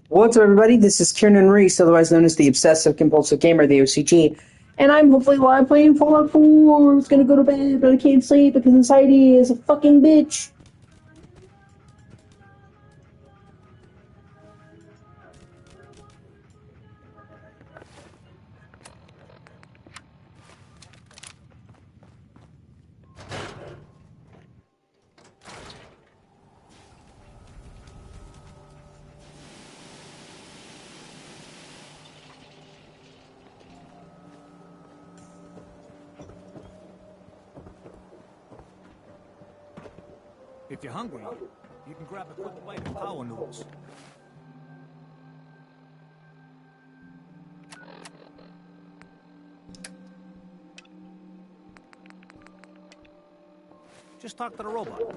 What's up, everybody? This is Kieran Reese, otherwise known as the Obsessive Compulsive Gamer, the O.C.G. And I'm hopefully live playing Fallout 4. I was gonna go to bed, but I can't sleep because anxiety is a fucking bitch. If you're hungry, you can grab a quick bite of power noodles. Just talk to the robot.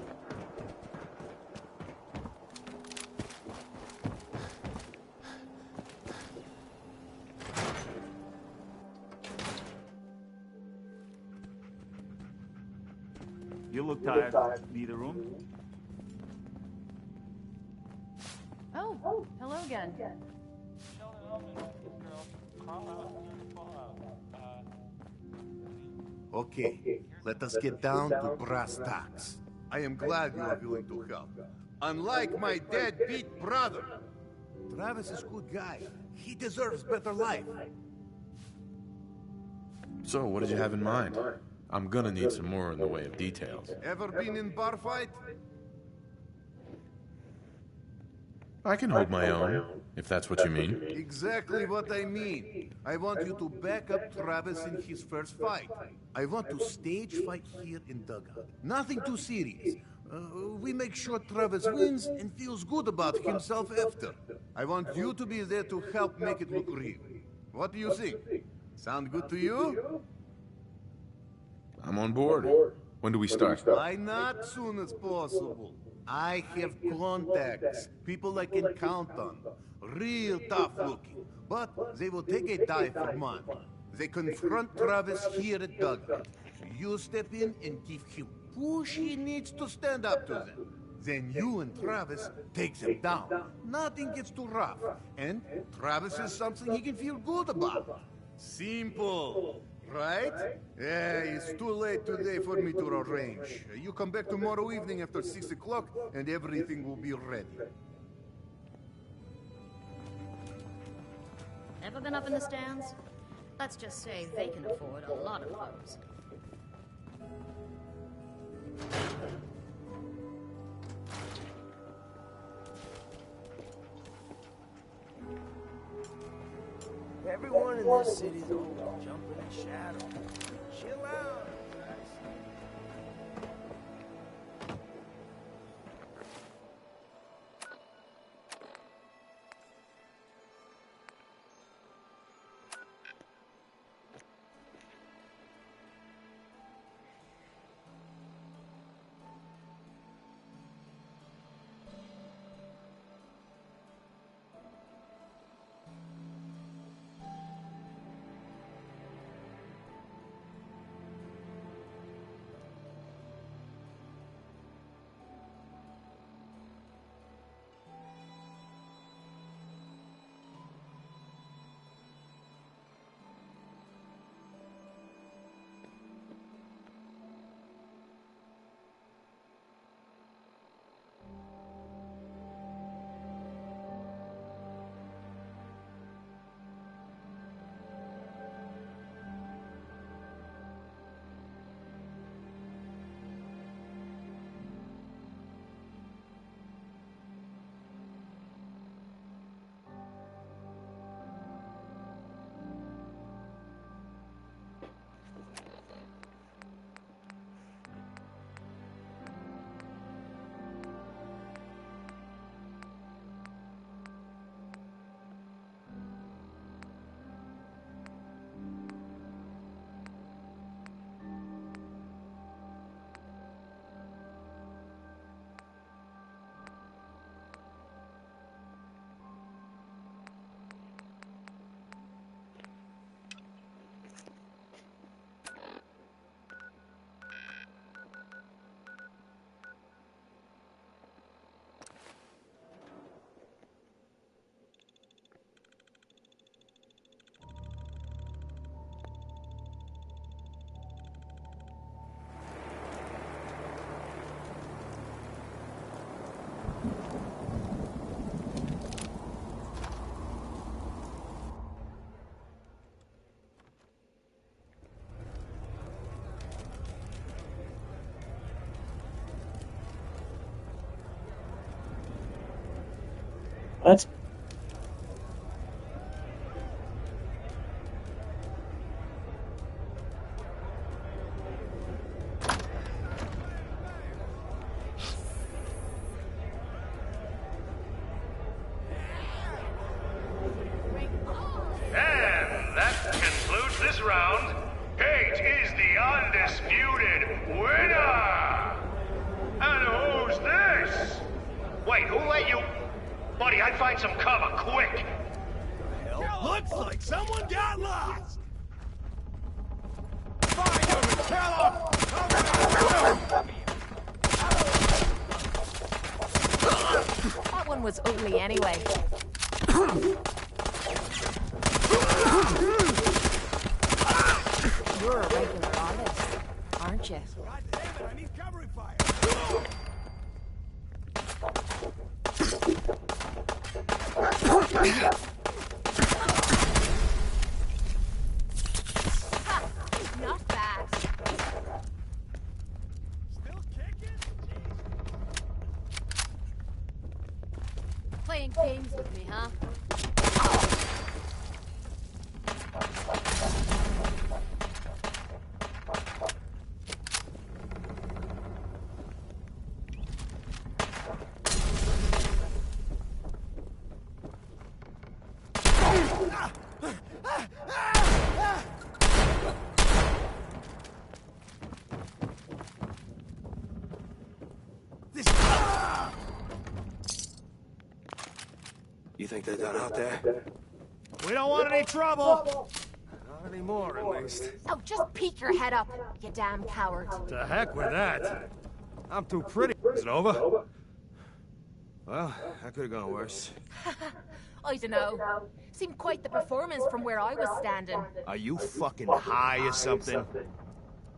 You look tired. Need a room? Oh, hello again. Okay, let us get down to brass tacks. I am glad you are willing to help. Unlike my deadbeat brother, Travis is a good guy. He deserves better life. So, what did you have in mind? I'm gonna need some more in the way of details. Ever been in bar fight? I can hold my own, if that's what you mean. Exactly what I mean. I want you to back up Travis in his first fight. I want to stage fight here in Dugout. Nothing too serious. We make sure Travis wins and feels good about himself after. I want you to be there to help make it look real. What do you think? Sound good to you? I'm on board. When do we start? Why not soon as possible? I have contacts, people I can count on. Real tough looking, but they will take a dive for money. They confront Travis here at Dugout. You step in and give him push he needs to stand up to them. Then you and Travis take them down. Nothing gets too rough. And Travis is something he can feel good about. Simple, right? Yeah, it's too late today for me to arrange. You come back tomorrow evening after 6 o'clock and everything will be ready. Ever been up in the stands? Let's just say they can afford a lot of clothes. Everyone in this city's always jumping in shadow. Chill out, guys. What? And that concludes this round. Kate is the undisputed winner! And who's this? Wait, who let you... Buddy, I'd find some cover, quick! Looks like someone got lost! Find him and kill him! That one was ugly anyway. You're a regular artist, aren't you? God damn it, I need covering fire! Not bad. Still kicking? Playing games with me, huh? You think they're done out there? We don't want any trouble! Not anymore, at least. Oh, just peek your head up, you damn coward. To heck with that. I'm too pretty. Is it over? Well, that could have gone worse. I dunno. Seemed quite the performance from where I was standing. Are you fucking high or something?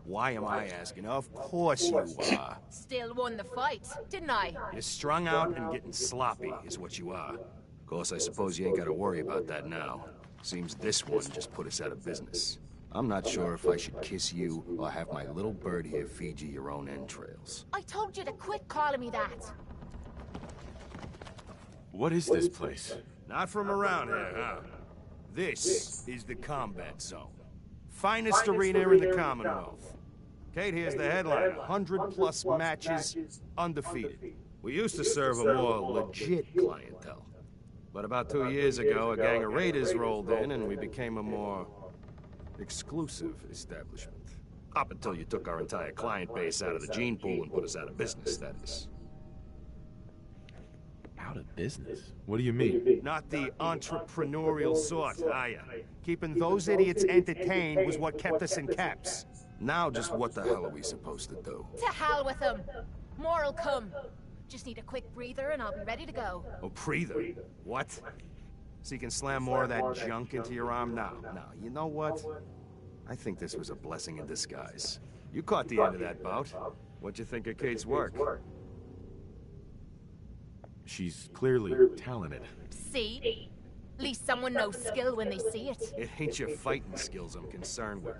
Why am I asking? Of course you are. Still won the fight, didn't I? You're strung out and getting sloppy, is what you are. Of course, I suppose you ain't gotta worry about that now. Seems this one just put us out of business. I'm not sure if I should kiss you or have my little bird here feed you your own entrails. I told you to quit calling me that. What is this place? Not from around here, huh? This is the combat zone. Finest arena in the Commonwealth. Kate here's the headline. 100+ matches, undefeated. We used to serve a more legit clientele. But about 2 years ago, a gang of raiders rolled in and we became a more exclusive establishment. Up until you took our entire client base out of the gene pool and put us out of business, that is. Out of business? What do you mean? Not the entrepreneurial sort, are ya? Keeping those idiots entertained was what kept us in caps. Now just what the hell are we supposed to do? To hell with them. More'll come. Just need a quick breather and I'll be ready to go. Oh, breather? What? So you can slam more of that junk into your arm now? Now, you know what? I think this was a blessing in disguise. You caught the end of that bout. What'd you think of Kate's work? She's clearly talented. See? At least someone knows skill when they see it. It ain't your fighting skills I'm concerned with.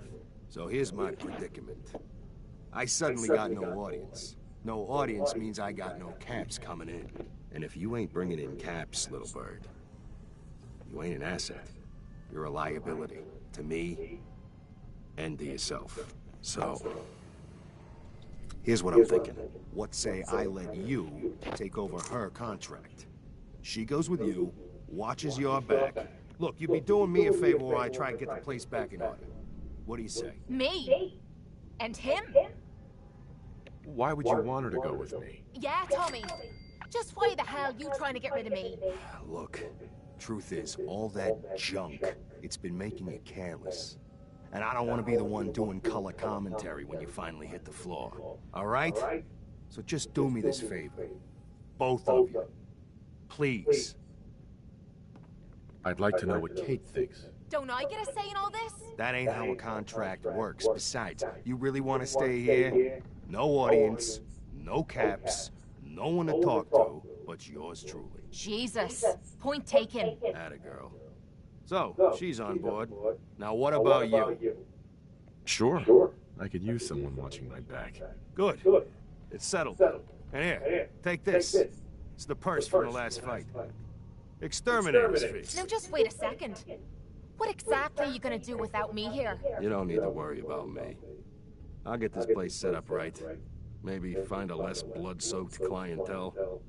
So here's my predicament. I suddenly got no audience. No audience means I got no caps coming in. And if you ain't bringing in caps, little bird, you ain't an asset. You're a liability. To me, and to yourself. So, here's what I'm thinking. What say I let you take over her contract? She goes with you, watches your back. Look, you'd be doing me a favor while I try to get the place back in order. What do you say? Me? And him? Why would you want her to go with me? Yeah, Tommy. Just why the hell you trying to get rid of me? Look, truth is, all that junk, it's been making you careless. And I don't want to be the one doing color commentary when you finally hit the floor. All right? So just do me this favor. Both of you. Please. I'd like to know what Kate thinks. Don't I get a say in all this? That ain't how a contract works. Besides, you really want to stay here? No audience, no caps, no one to talk to, but yours truly. Jesus. Point taken. Atta girl. So, she's on board. Now what about you? Sure. I could use someone watching my back. Good. It's settled. And here, take this. It's the purse from the last fight. Exterminator's fee. Now just wait a second. What exactly are you gonna do without me here? You don't need to worry about me. I'll get this place set up right. Maybe find a less blood-soaked clientele.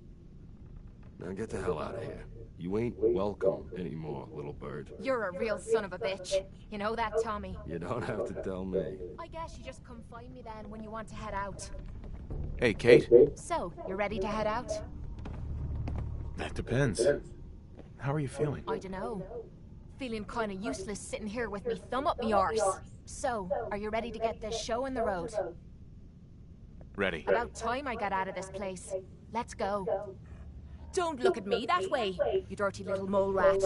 Now get the hell out of here. You ain't welcome anymore, little bird. You're a real son of a bitch. You know that, Tommy? You don't have to tell me. I guess you just come find me then when you want to head out. Hey, Kate. So, you're ready to head out? That depends. How are you feeling? I dunno. Feeling kinda useless sitting here with me thumb up me arse. So, are you ready to get this show on the road? Ready. About time I got out of this place. Let's go. Don't look at me that way, you dirty little mole rat.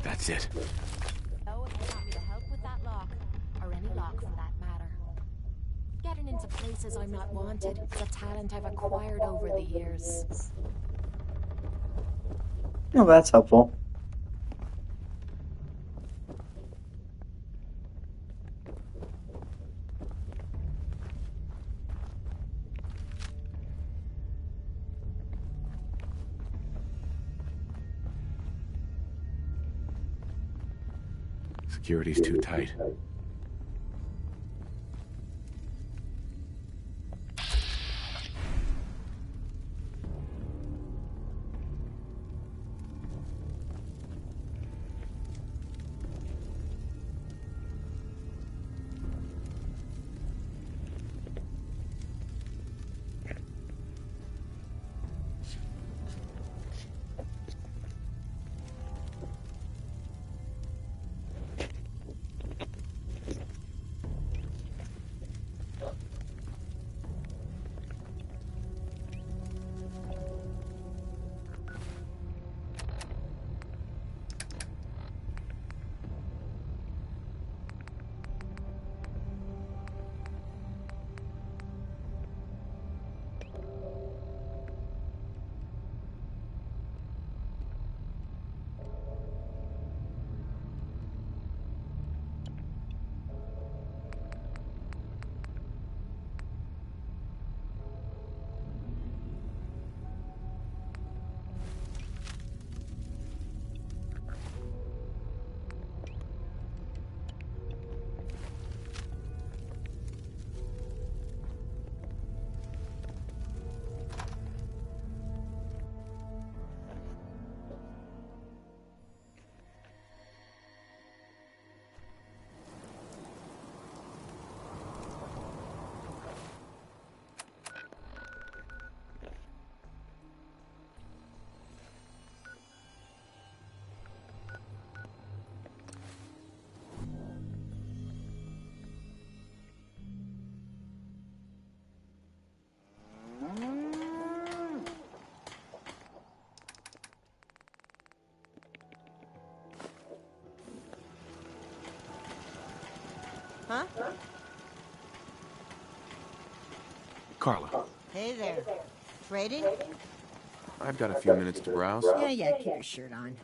That's it. Oh, if you want me to help with that lock, or any lock for that matter. Getting into places I'm not wanted is a talent I've acquired over the years. No, that's helpful. Security's too tight. Huh? Carla, Hey there. Trading? I've got a few minutes to browse. Yeah, keep your shirt on.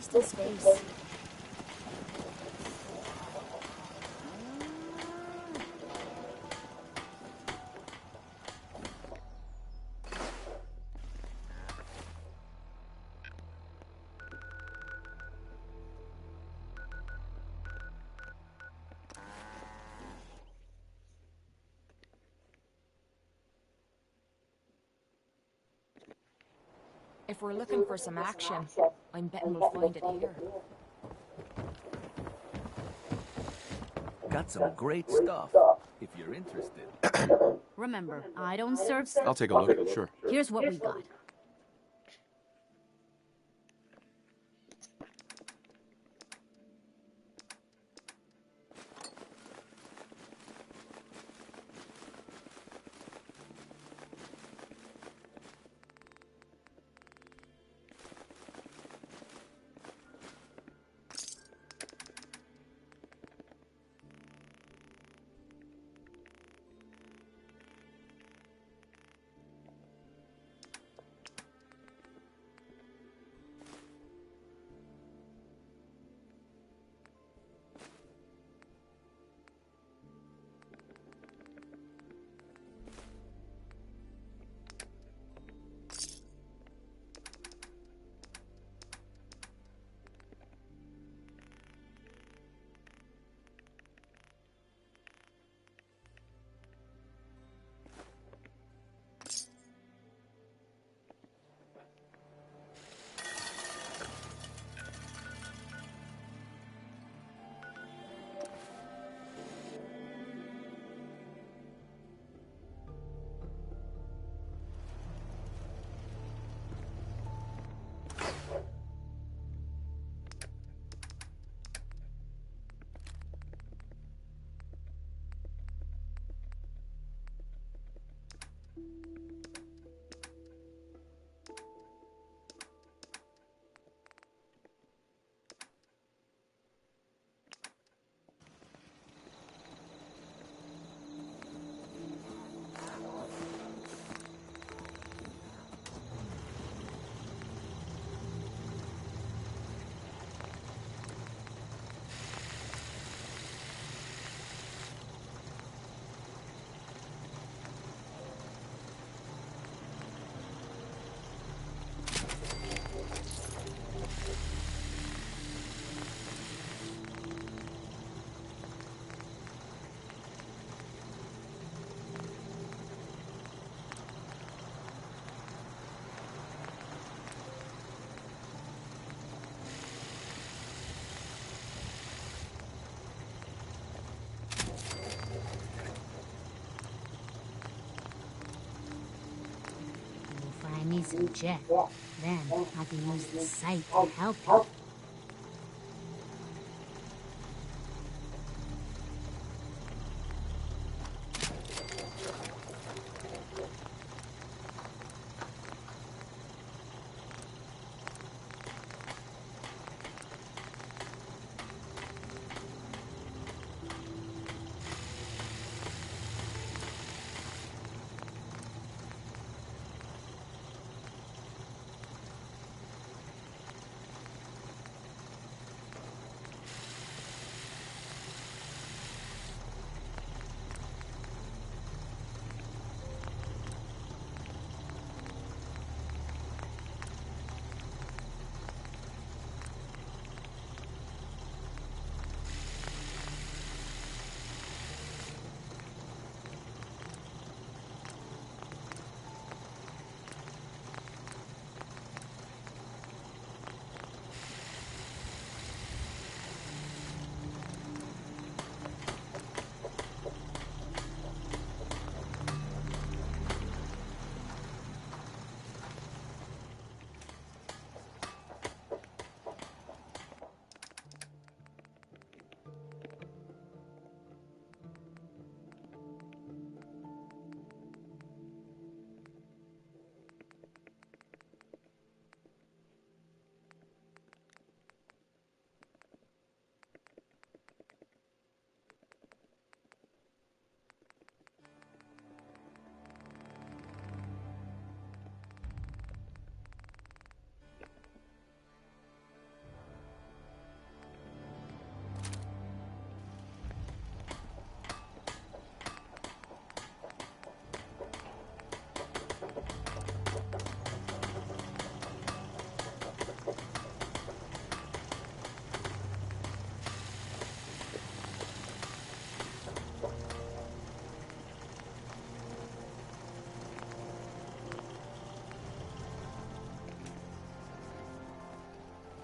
wasting space. If we're looking for some action, I'm betting we'll find it here. Got some great stuff, if you're interested. Remember, I don't serve... I'll take a look, sure. Here's what we got. Find me some jet. Then I can use the site to help you.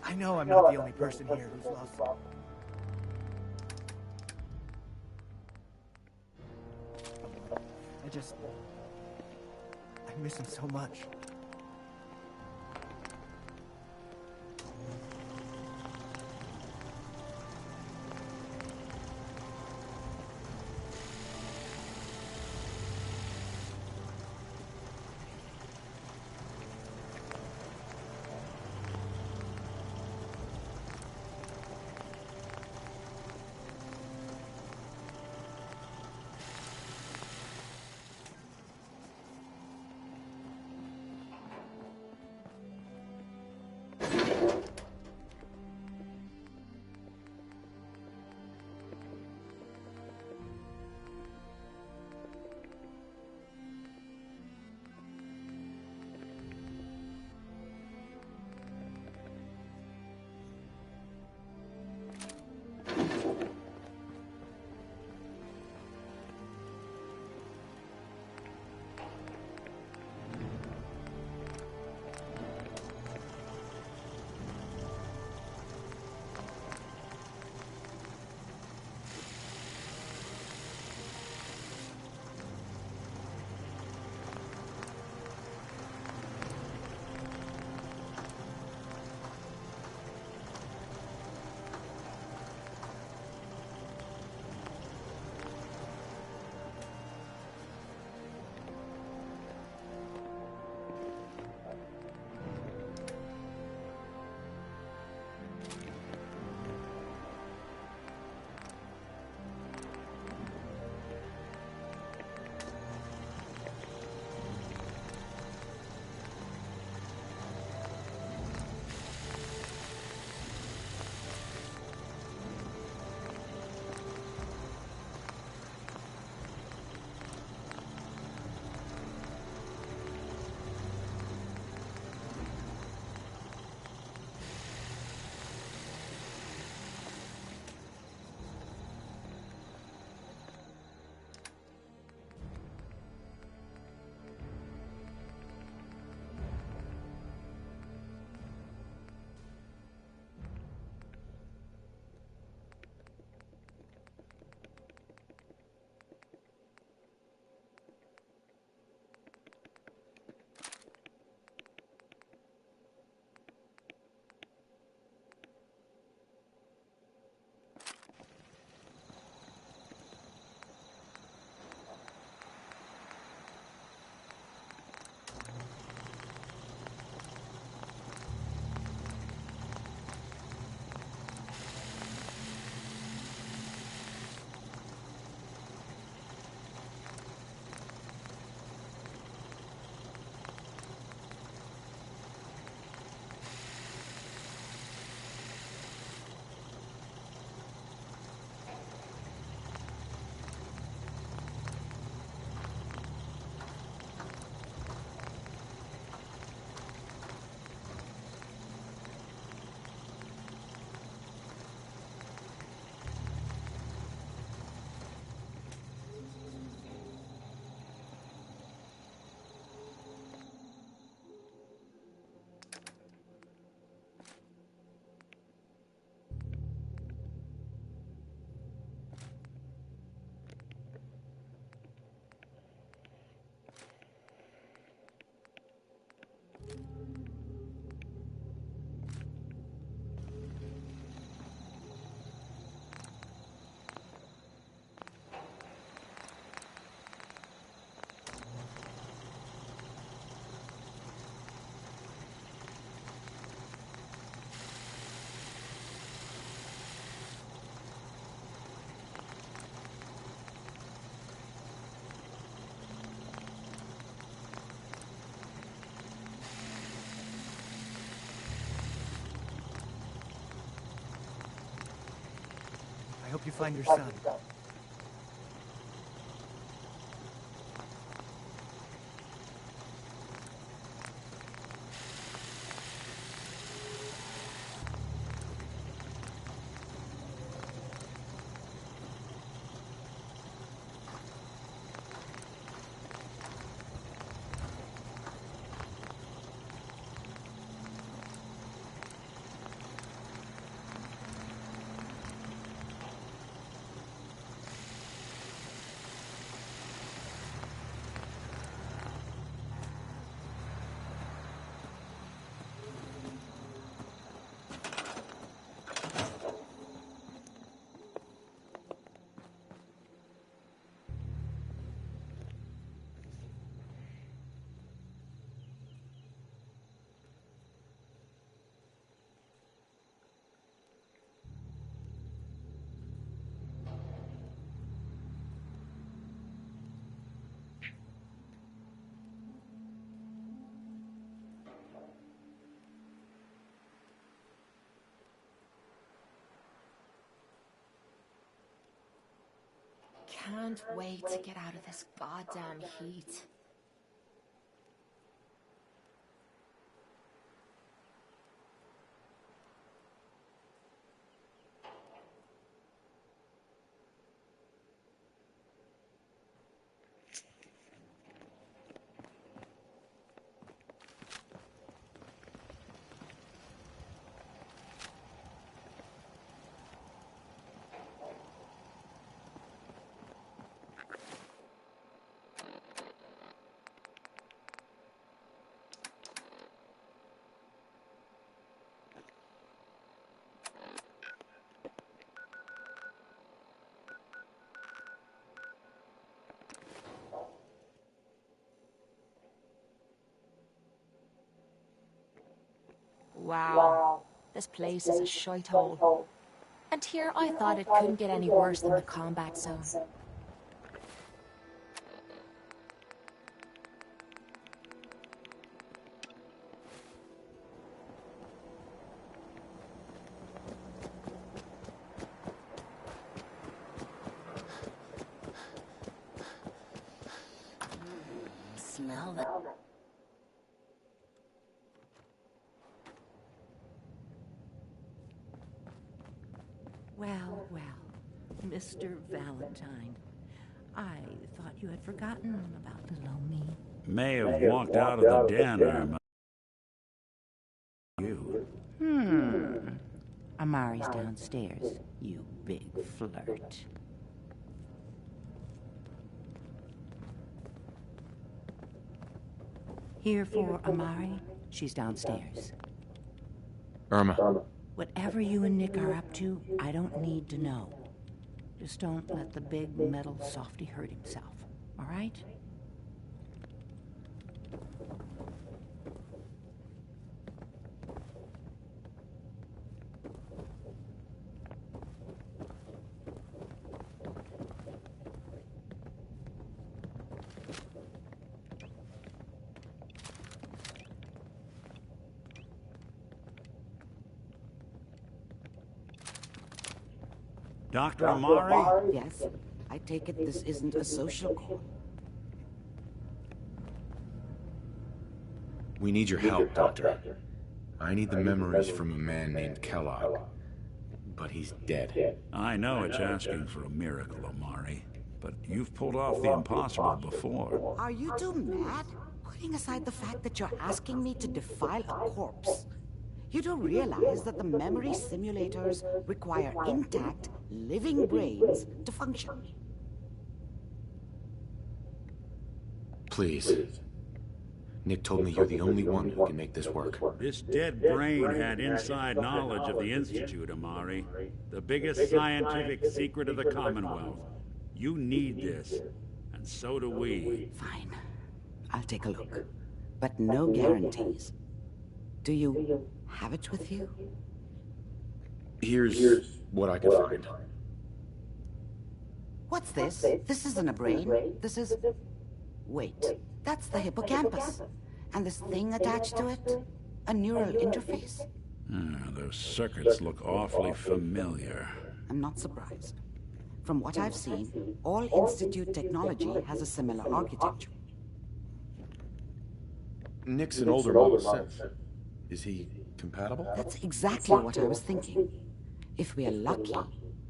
I know I'm not the only person here who's lost. I miss him so much. I hope you find your son. can't wait to get out of this goddamn heat. Wow, this place is a shithole. And here I thought it couldn't get any worse than the combat zone. Smell that. Well, well, Mr. Valentine. I thought you had forgotten about Lomi. May have walked out of the den, Irma. You. Amari's downstairs, you big flirt. Here for Amari. She's downstairs. Irma. Whatever you and Nick are up to, I don't need to know. Just don't let the big metal softy hurt himself, all right? Dr. Amari? Yes. I take it this isn't a social call. We need your help, Doctor. I need the memories from a man named Kellogg. But he's dead. I know it's asking for a miracle, Amari. But you've pulled off the impossible before. Are you two mad? Putting aside the fact that you're asking me to defile a corpse, you do realize that the memory simulators require intact, living brains to function. Please. Nick told me you're the only one who can make this work. This dead brain had inside knowledge of the Institute, Amari. The biggest scientific secret of the Commonwealth. You need this, and so do we. Fine. I'll take a look. But no guarantees. Do you have it with you? Here's what I can find. What's this? This isn't a brain. This is... Wait, that's the hippocampus. And this thing attached to it? A neural interface? Those circuits look awfully familiar. I'm not surprised. From what I've seen, all Institute technology has a similar architecture. Nick's an older model since. Is he compatible? That's exactly what I was thinking. If we are lucky,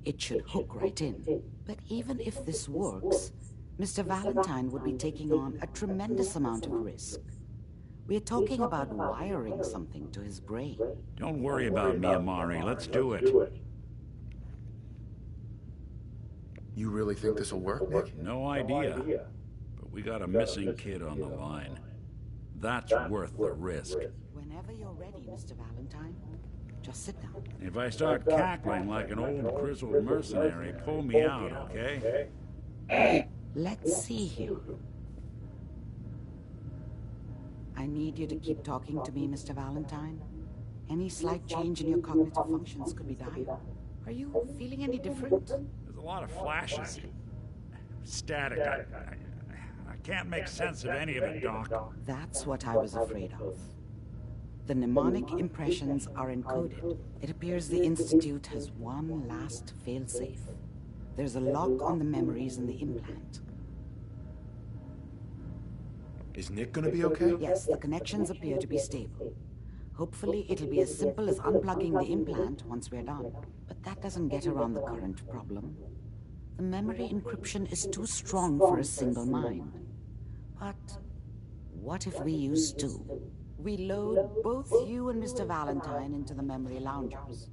it should hook right in. But even if this works, Mr. Valentine would be taking on a tremendous amount of risk. We're talking about wiring something to his brain. Don't worry about me, Amari. Let's do it. You really think this will work, Nick? No idea. But we got a missing kid on the line. That's worth the risk. Whenever you're ready, Mr. Valentine, just sit down. If I start cackling like an old grizzled mercenary, pull me out, okay? Let's see here. I need you to keep talking to me, Mr. Valentine. Any slight change in your cognitive functions could be dire. Are you feeling any different? There's a lot of flashes. Static. I can't make sense of any of it, Doc. That's what I was afraid of. The mnemonic impressions are encoded. It appears the Institute has one last failsafe. There's a lock on the memories in the implant. Is Nick gonna be okay? Yes, the connections appear to be stable. Hopefully, it'll be as simple as unplugging the implant once we're done. But that doesn't get around the current problem. The memory encryption is too strong for a single mind. But what if we use two? We load both you and Mr. Valentine into the memory loungers.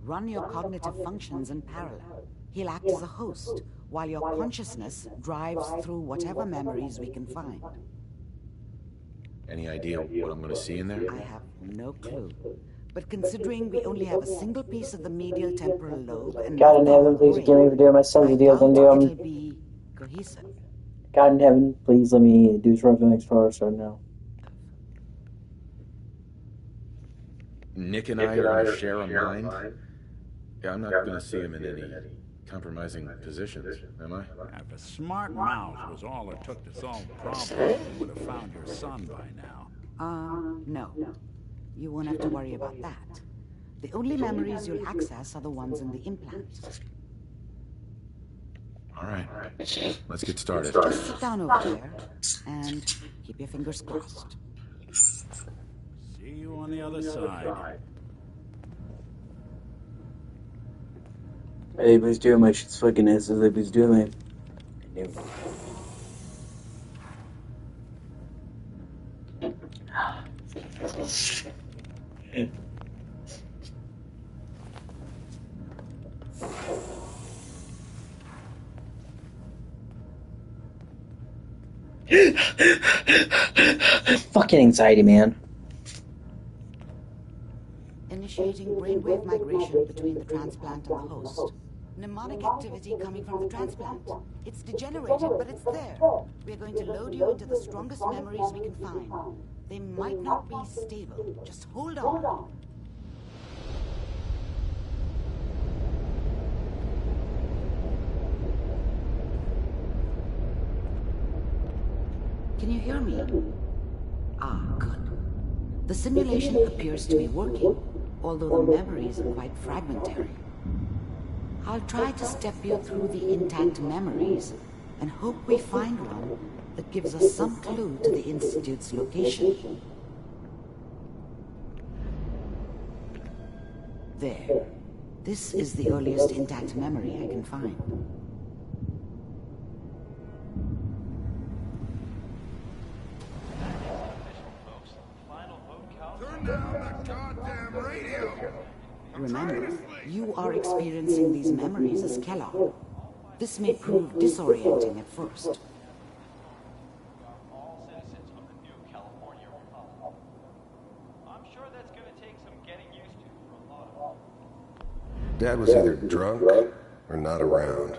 Run your cognitive functions in parallel. He'll act as a host, while your consciousness drives through whatever memories we can find. Any idea what I'm gonna see in there? I have no clue. But considering we only have a single piece of the medial temporal lobe and God in heaven, please forgive me for doing my son's deal. Then do it'll be cohesive. God in heaven, please let me do Survival Explorer right now. Nick and I are gonna share a mind? Yeah, I'm not gonna see him in any compromising positions, am I? If a smart mouse was all it took to solve problems, we would have found your son by now. No. You won't have to worry about that. The only memories you'll access are the ones in the implant. All right, let's get started. Just sit down over there and keep your fingers crossed. See you on the other side. Hey, please do my shit's fucking ass as if he's doing my. Fucking anxiety, man. Initiating brainwave migration between the transplant and the host. Mnemonic activity coming from the transplant. It's degenerated, but it's there. We're going to load you into the strongest memories we can find. They might not be stable. Just hold on. Can you hear me? Ah, good. The simulation appears to be working, although the memories are quite fragmentary. I'll try to step you through the intact memories and hope we find one that gives us some clue to the Institute's location. There. This is the earliest intact memory I can find. Turn down the goddamn radio! Remember, you are experiencing these memories as Kellogg. This may prove disorienting at first. All citizens of the new California Republic. I'm sure that's going to take some getting used to for a lot of them. Dad was either drunk or not around.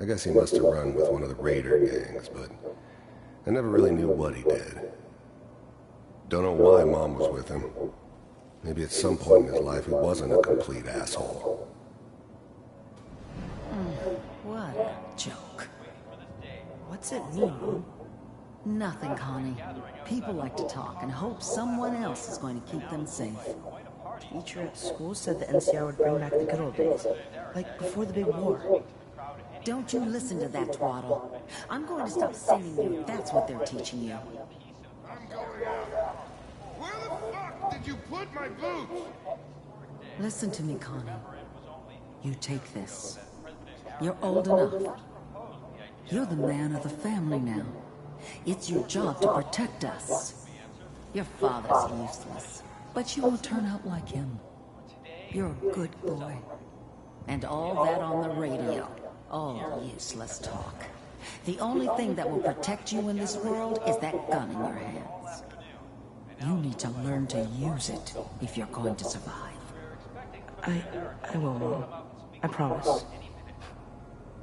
I guess he must have run with one of the raider gangs, but I never really knew what he did. Don't know why Mom was with him. Maybe at some point in his life he wasn't a complete asshole. What a joke. What's it mean? Nothing, Connie. People like to talk and hope someone else is going to keep them safe. Teacher at school said the NCR would bring back the good old days, like before the big war. Don't you listen to that twaddle. I'm going to stop sending you if that's what they're teaching you. I'm going out. Where the fuck did you put my boots? Listen to me, Connie. You take this. You're old enough. You're the man of the family now. It's your job to protect us. Your father's useless, but you won't turn out like him. You're a good boy. And all that on the radio. All useless talk. The only thing that will protect you in this world is that gun in your hands. You need to learn to use it if you're going to survive. I will, Mom. I promise.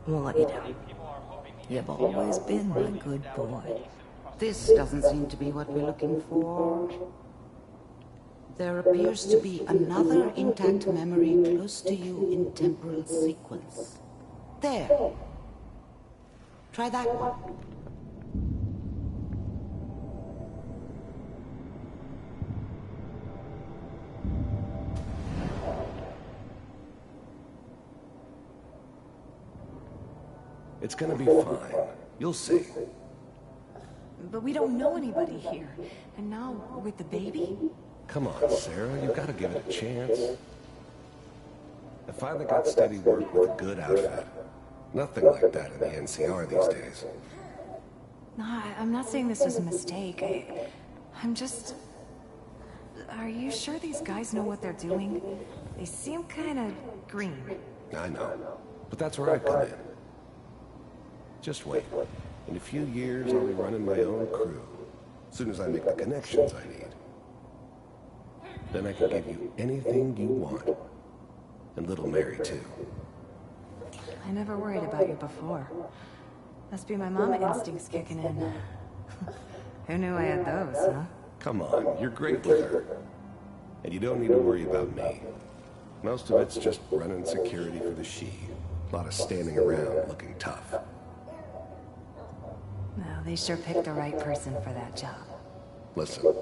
I won't let you down. You've always been my good boy. This doesn't seem to be what we're looking for. There appears to be another intact memory close to you in temporal sequence. There. Try that one. gonna be fine. You'll see. But we don't know anybody here. And now, with the baby? Come on, Sarah, you've got to give it a chance. I finally got steady work with a good outfit. Nothing like that in the NCR these days. No, I'm not saying this was a mistake. I'm just... Are you sure these guys know what they're doing? They seem kind of green. I know, but that's where I come in. Just wait. In a few years, I'll be running my own crew. As soon as I make the connections I need. Then I can give you anything you want. And little Mary, too. I never worried about you before. Must be my mama instincts kicking in. Who knew I had those, huh? Come on, you're great with her. And you don't need to worry about me. Most of it's just running security for the she. A lot of standing around looking tough. Well, they sure picked the right person for that job. Listen,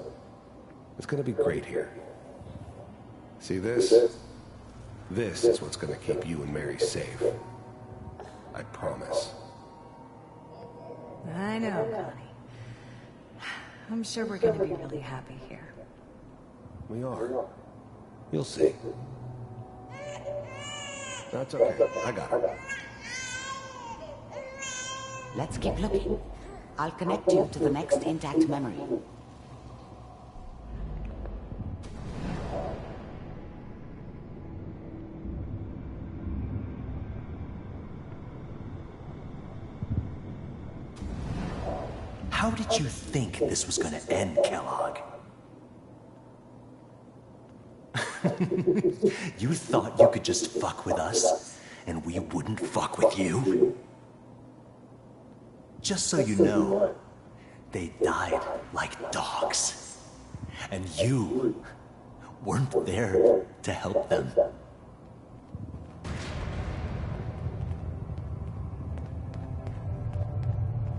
it's gonna be great here. See this? This is what's gonna keep you and Mary safe. I promise. I know, Connie. I'm sure we're gonna be really happy here. We are. You'll see. That's okay. I got it. Let's keep looking. I'll connect you to the next intact memory. How did you think this was gonna end, Kellogg? You thought you could just fuck with us, and we wouldn't fuck with you? Just so you know, they died like dogs. And you weren't there to help them.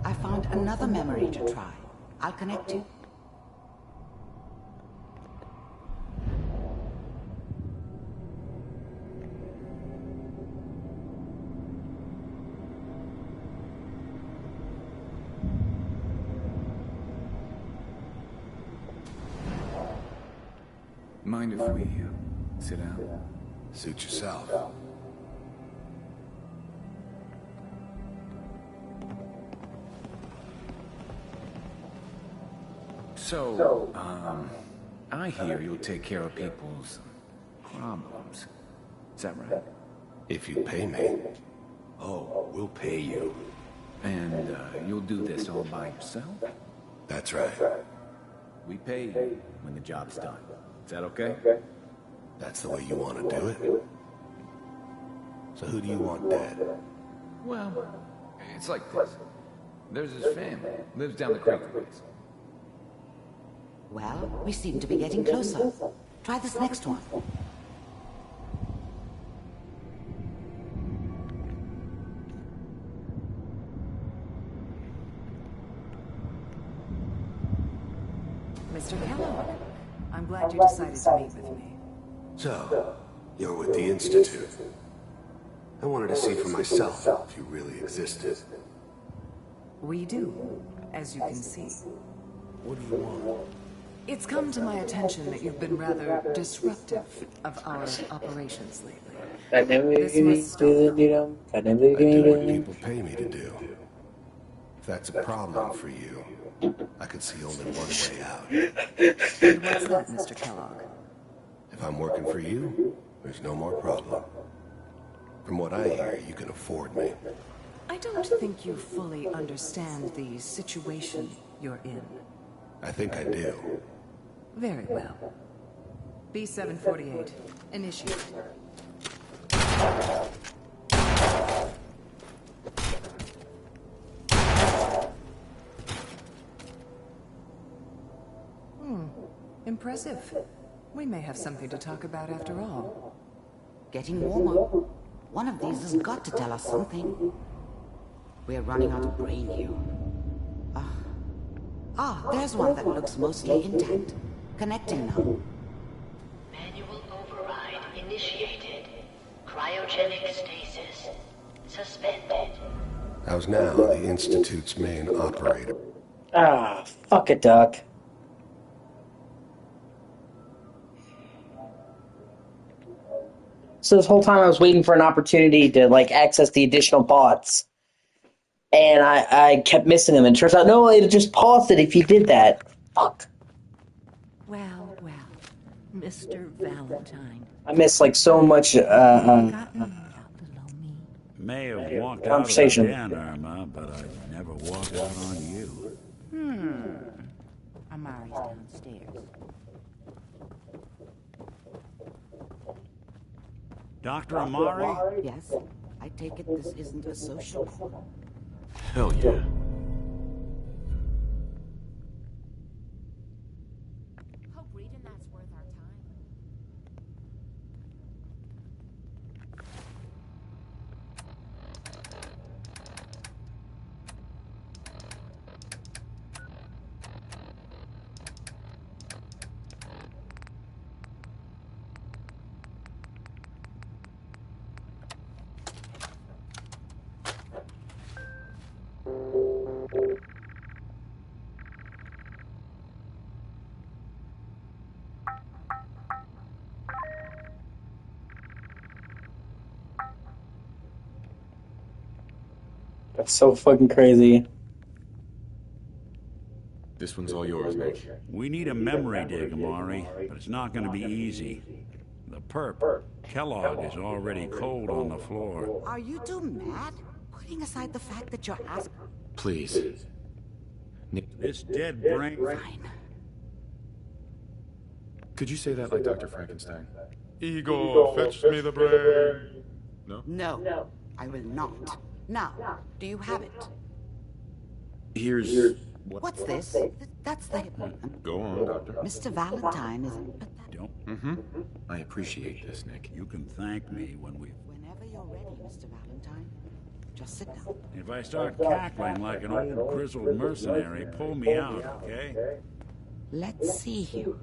I found another memory to try. I'll connect you. Mind if we sit down? Suit yourself. So, I hear you'll take care of people's problems. Is that right? If you pay me. Oh, we'll pay you. And you'll do this all by yourself? That's right. We pay you when the job's done. Is that okay? That's the way you want to do it? So who do you want dead? Well, it's like this. There's his family. Lives down the creek a ways. Well, we seem to be getting closer. Try this next one. Mr. Kellogg, I'm glad you decided to meet with me. So, you're with the Institute. I wanted to see for myself if you really existed. We do, as you can see. What do you want? It's come to my attention that you've been rather disruptive of our operations lately. This must stop. I do what people pay me to do. If that's a problem for you, I could see only one way out. And what's that, Mr. Kellogg? If I'm working for you, there's no more problem. From what I hear, you can afford me. I don't think you fully understand the situation you're in. I think I do. Very well. B748, initiate. Impressive. We may have something to talk about after all. Getting warmer. One of these has got to tell us something. We're running out of brain here. There's one that looks mostly intact. Connecting now. Manual override initiated. Cryogenic stasis suspended. I was now the Institute's main operator. Ah, fuck it, Doc. So this whole time I was waiting for an opportunity to, like, access the additional bots. And I kept missing them. And it turns out, no, it just paused it if you did that. Fuck. Well, well, Mr. Valentine. I missed, like, so much, May have walked conversation. out of the den, Irma, but I never walked out on you. Amari's downstairs. Dr. Amari? Yes? I take it this isn't a social call. Hell yeah. Hope reading that's worth our time. That's so fucking crazy. This one's all yours, Nick. We need a memory dig, Amari, but it's not going to be easy. The perp, Kellogg, is already cold on the floor. Are you two mad? Putting aside the fact that you're asking... Please. Nick. This dead brain... Fine. Could you say that like Dr. Frankenstein? Igor, fetch me the brain. No? No, I will not. Now, do you have it? Here's... What's this? That's the... Go on, Doctor. Mr. Valentine is... Don't. I appreciate this, Nick. You can thank me when we... Whenever you're ready, Mr. Valentine. Just sit down. If I start cackling like an old grizzled mercenary, pull me out, okay? Let's see here.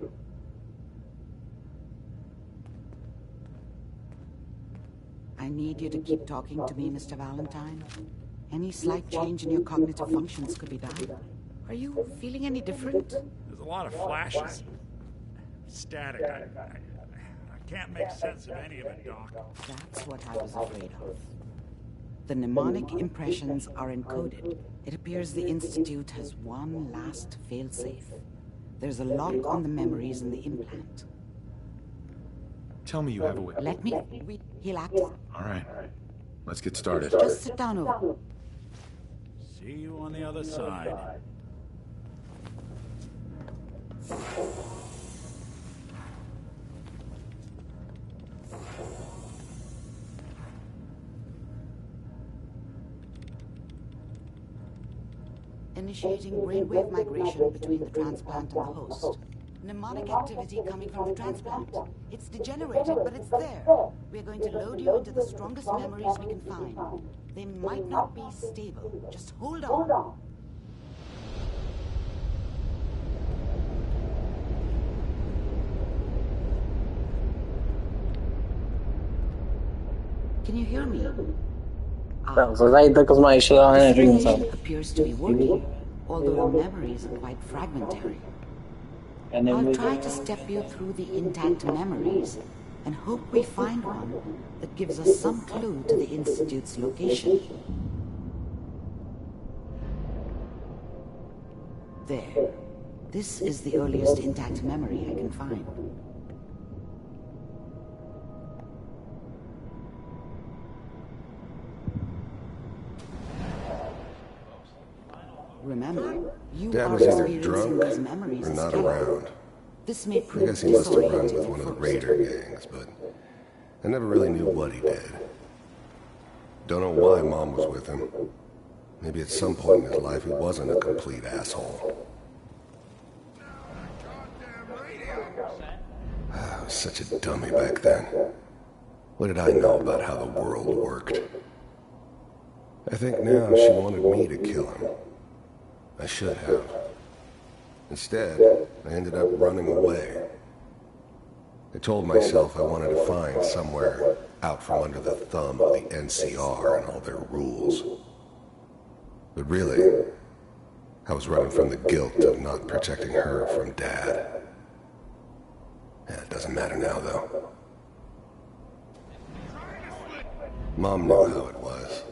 I need you to keep talking to me, Mr. Valentine. Any slight change in your cognitive functions could be bad. Are you feeling any different? There's a lot of flashes. Static. I can't make sense of any of it, Doc. That's what I was afraid of. The mnemonic impressions are encoded. It appears the Institute has one last failsafe. There's a lock on the memories in the implant. Tell me you have a way. Let me... He'll act... All right. Let's get started. Just sit down over. See you on the other side. Initiating brainwave migration between the transplant and the host. Mnemonic activity coming from the transplant. It's degenerated, but it's there. We're going to load you into the strongest memories we can find. They might not be stable. Just hold on. Can you hear me? The appears to be working, although the memories are quite fragmentary. I'll try to step you through the intact memories and hope we find one that gives us some clue to the Institute's location. There. This is the earliest intact memory I can find. Remember, you Dad are was either experiencing drunk these memories or as not Kellogg. around. This may I prove guess he must have run with disorienting one of the folks. raider gangs, but I never really knew what he did. Don't know why Mom was with him. Maybe at some point in his life he wasn't a complete asshole. I was such a dummy back then. What did I know about how the world worked? I think now she wanted me to kill him. I should have. Instead, I ended up running away. I told myself I wanted to find somewhere out from under the thumb of the NCR and all their rules. But really, I was running from the guilt of not protecting her from Dad. Yeah, it doesn't matter now, though. Mom knew how it was.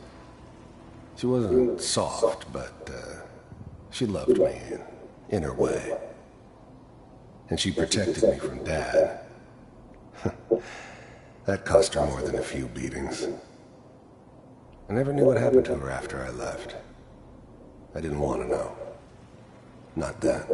She wasn't soft, but she loved me in her way. And she protected me from Dad. That cost her more than a few beatings. I never knew what happened to her after I left. I didn't want to know. Not then.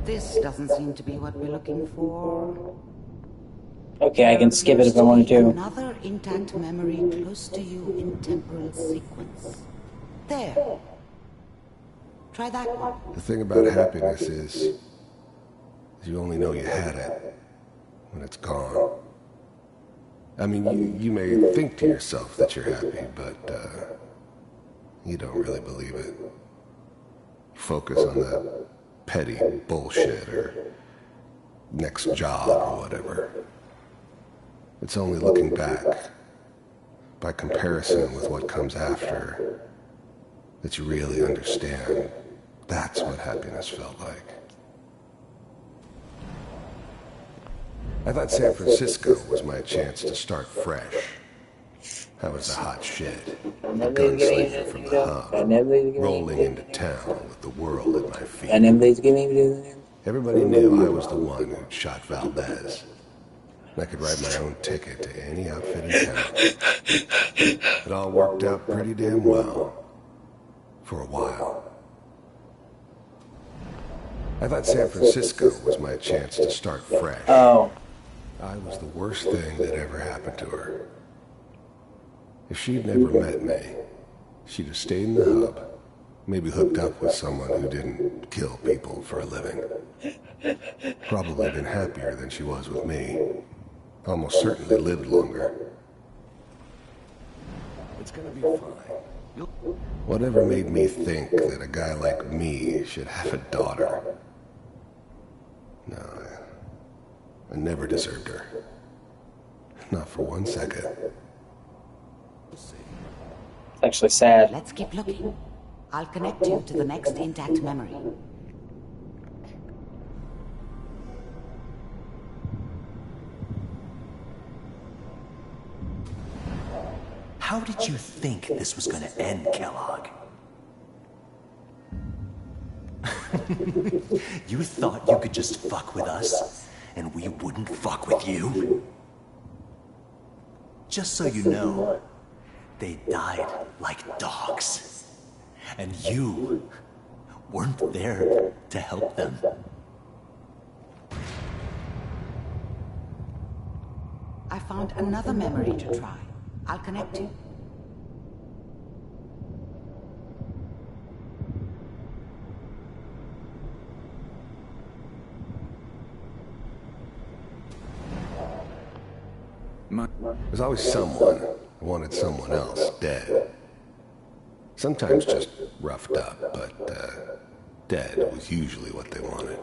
This doesn't seem to be what we're looking for. Okay, I can skip it if I wanted to. Another intact memory close to you in temporal sequence. There. Try that one. The thing about happiness is you only know you had it when it's gone. I mean, you may think to yourself that you're happy, but you don't really believe it. Focus on that petty bullshit or next job or whatever. It's only looking back, by comparison with what comes after, that you really understand that's what happiness felt like. I thought San Francisco was my chance to start fresh. I was the hot shit, a gunslinger from the hub, rolling into town with the world at my feet. Everybody knew I was the one who'd shot Valdez. I could write my own ticket to any outfit in town. It all worked out pretty damn well. For a while. I thought San Francisco was my chance to start fresh. Oh. I was the worst thing that ever happened to her. If she'd never met me, she'd have stayed in the hub, maybe hooked up with someone who didn't kill people for a living. Probably been happier than she was with me. Almost certainly lived longer. It's gonna be fine. Whatever made me think that a guy like me should have a daughter? No, I never deserved her. Not for 1 second. It's actually sad. Let's keep looking. I'll connect you to the next intact memory. How did you think this was gonna end, Kellogg? You thought you could just fuck with us, and we wouldn't fuck with you? Just so you know, they died like dogs. And you weren't there to help them. I found another memory to try. I'll connect you. There's always someone who wanted someone else dead. Sometimes just roughed up, but dead was usually what they wanted.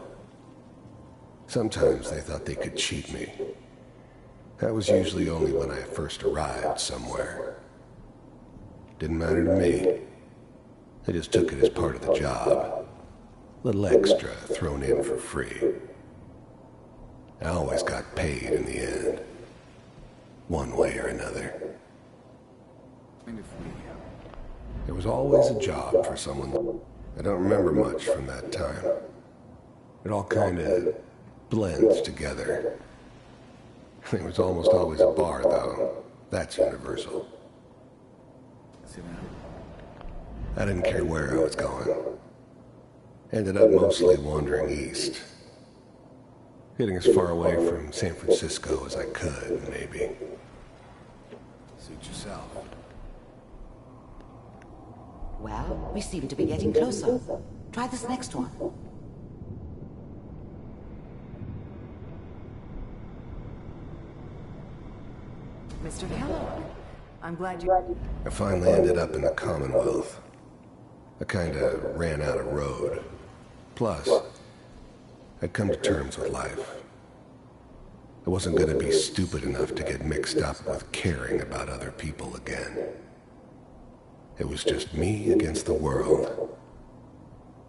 Sometimes they thought they could cheat me. That was usually only when I first arrived somewhere. Didn't matter to me. They just took it as part of the job. Little extra thrown in for free. I always got paid in the end. One way or another. There was always a job for someone. I don't remember much from that time. It all kind of blends together. There was almost always a bar, though. That's universal. I didn't care where I was going. Ended up mostly wandering east. Getting as far away from San Francisco as I could, maybe. Suit yourself. Well, we seem to be getting closer. Try this next one. Mr. Kellogg, I'm glad you... I finally ended up in the Commonwealth. I kinda ran out of road. Plus, I'd come to terms with life. I wasn't gonna be stupid enough to get mixed up with caring about other people again. It was just me against the world.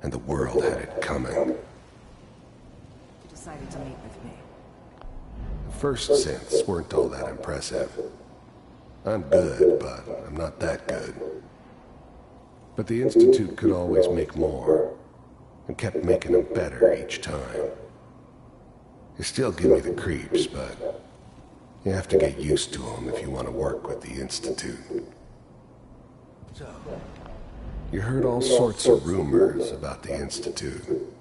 And the world had it coming. You decided to meet with me. The first synths weren't all that impressive. I'm good, but I'm not that good. But the Institute could always make more, and kept making them better each time. They still give me the creeps, but you have to get used to them if you want to work with the Institute. So, You heard all sorts of rumors about the Institute,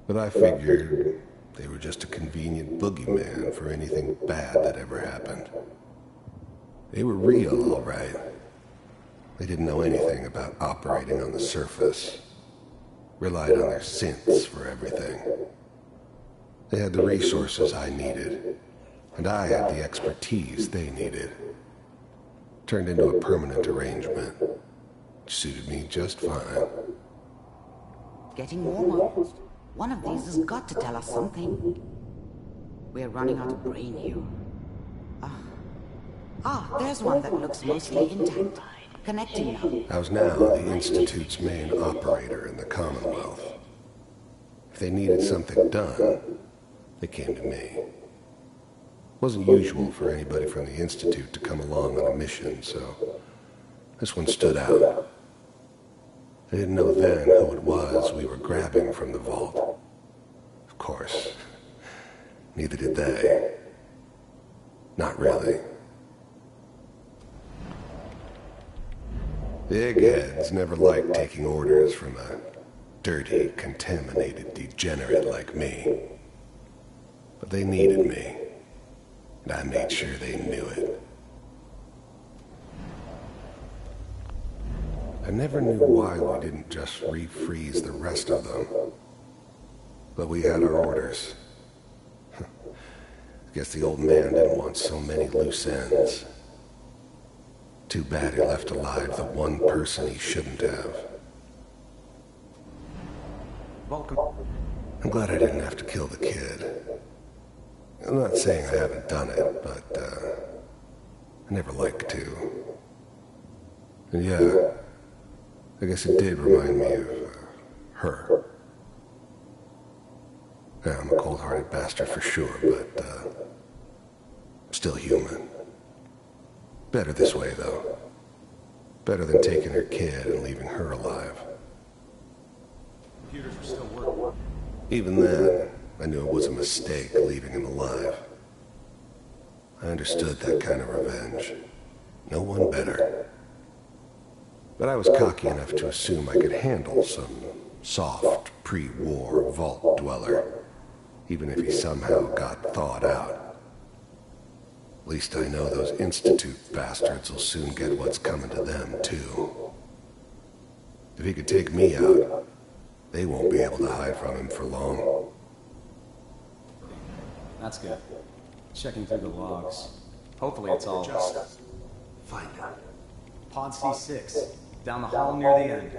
but I figured they were just a convenient boogeyman for anything bad that ever happened. They were real, all right. They didn't know anything about operating on the surface. Relied on their synths for everything. They had the resources I needed, and I had the expertise they needed. Turned into a permanent arrangement, which suited me just fine. Getting warmer. One of these has got to tell us something. We're running out of brain here. There's one that looks mostly intact. Connecting now. I was now the Institute's main operator in the Commonwealth. If they needed something done, they came to me. It wasn't usual for anybody from the Institute to come along on a mission, so this one stood out. I didn't know then who it was we were grabbing from the vault. Of course, neither did they. Not really. The eggheads never liked taking orders from a dirty, contaminated degenerate like me. But they needed me, and I made sure they knew it. I never knew why we didn't just refreeze the rest of them. But we had our orders. I guess the old man didn't want so many loose ends. Too bad he left alive the one person he shouldn't have. Welcome. I'm glad I didn't have to kill the kid. I'm not saying I haven't done it, but I never liked to. And yeah, I guess it did remind me of her. Yeah, I'm a cold-hearted bastard for sure, but still human. Better this way, though. Better than taking her kid and leaving her alive. Computers are still working. Even then, I knew it was a mistake leaving him alive. I understood that kind of revenge. No one better. But I was cocky enough to assume I could handle some soft, pre-war vault dweller, even if he somehow got thawed out. At least I know those Institute bastards will soon get what's coming to them, too. If he could take me out, they won't be able to hide from him for long. That's good. Checking through the logs. Hopefully it's all... Just find it. Pod C6. Down the hall near the end.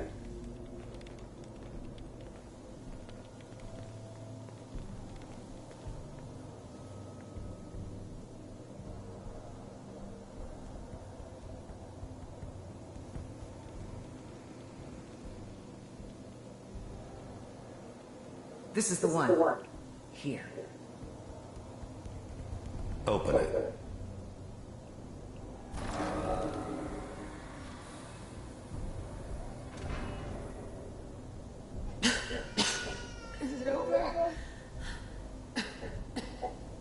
This is the one. Here. Open it. Is it over?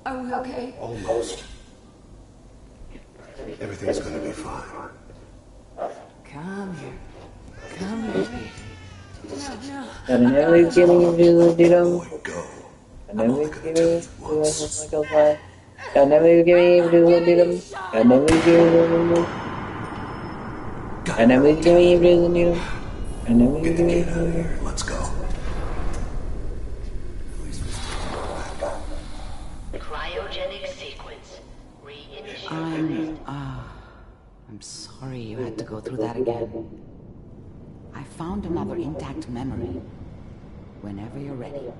Are we okay? Almost. Everything's gonna be fine. Come here. Come here. No. And I never giving you the I never giving you the I never giving you the I never giving you I never giving you the I never giving you the Let's go. Cryogenic sequence. Reinitiate. I'm sorry you had to go through that again. I found another intact memory. Whenever you're ready.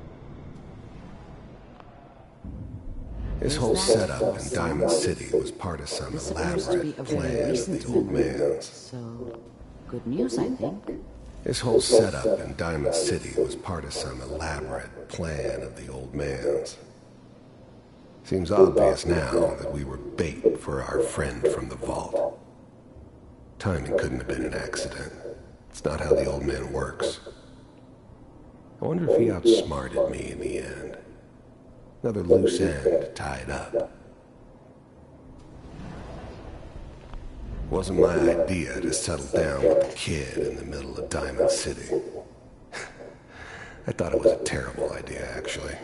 His whole setup in Diamond City was part of some elaborate plan of the old man's. So, good news, I think. His whole setup in Diamond City was part of some elaborate plan of the old man's. Seems obvious now that we were bait for our friend from the vault. Timing couldn't have been an accident. It's not how the old man works. I wonder if he outsmarted me in the end. Another loose end tied up. It wasn't my idea to settle down with the kid in the middle of Diamond City. I thought it was a terrible idea, actually.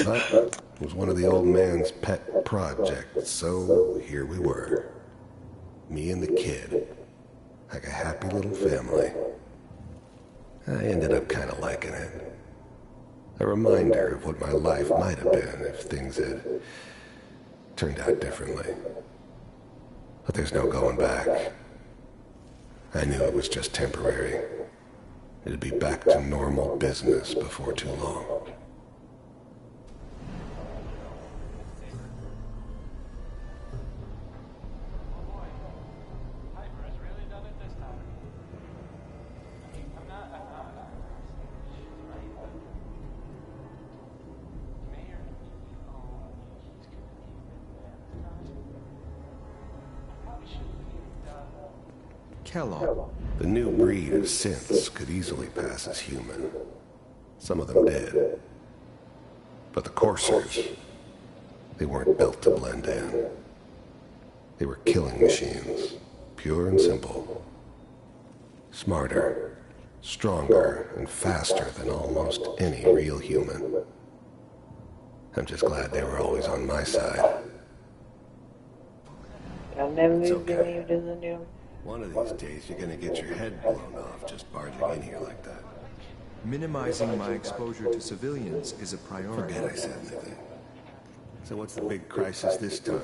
But it was one of the old man's pet projects, so here we were. Me and the kid. Like a happy little family. I ended up kind of liking it. A reminder of what my life might have been if things had turned out differently. But there's no going back. I knew it was just temporary. It'd be back to normal business before too long. Kellogg. The new breed of synths could easily pass as human. Some of them did. But the coursers, they weren't built to blend in. They were killing machines, pure and simple. Smarter, stronger, and faster than almost any real human. I'm just glad they were always on my side. It's okay. One of these days, you're gonna get your head blown off just barging in here like that. Minimizing my exposure to civilians is a priority. Forget I said anything. So what's the big crisis this time?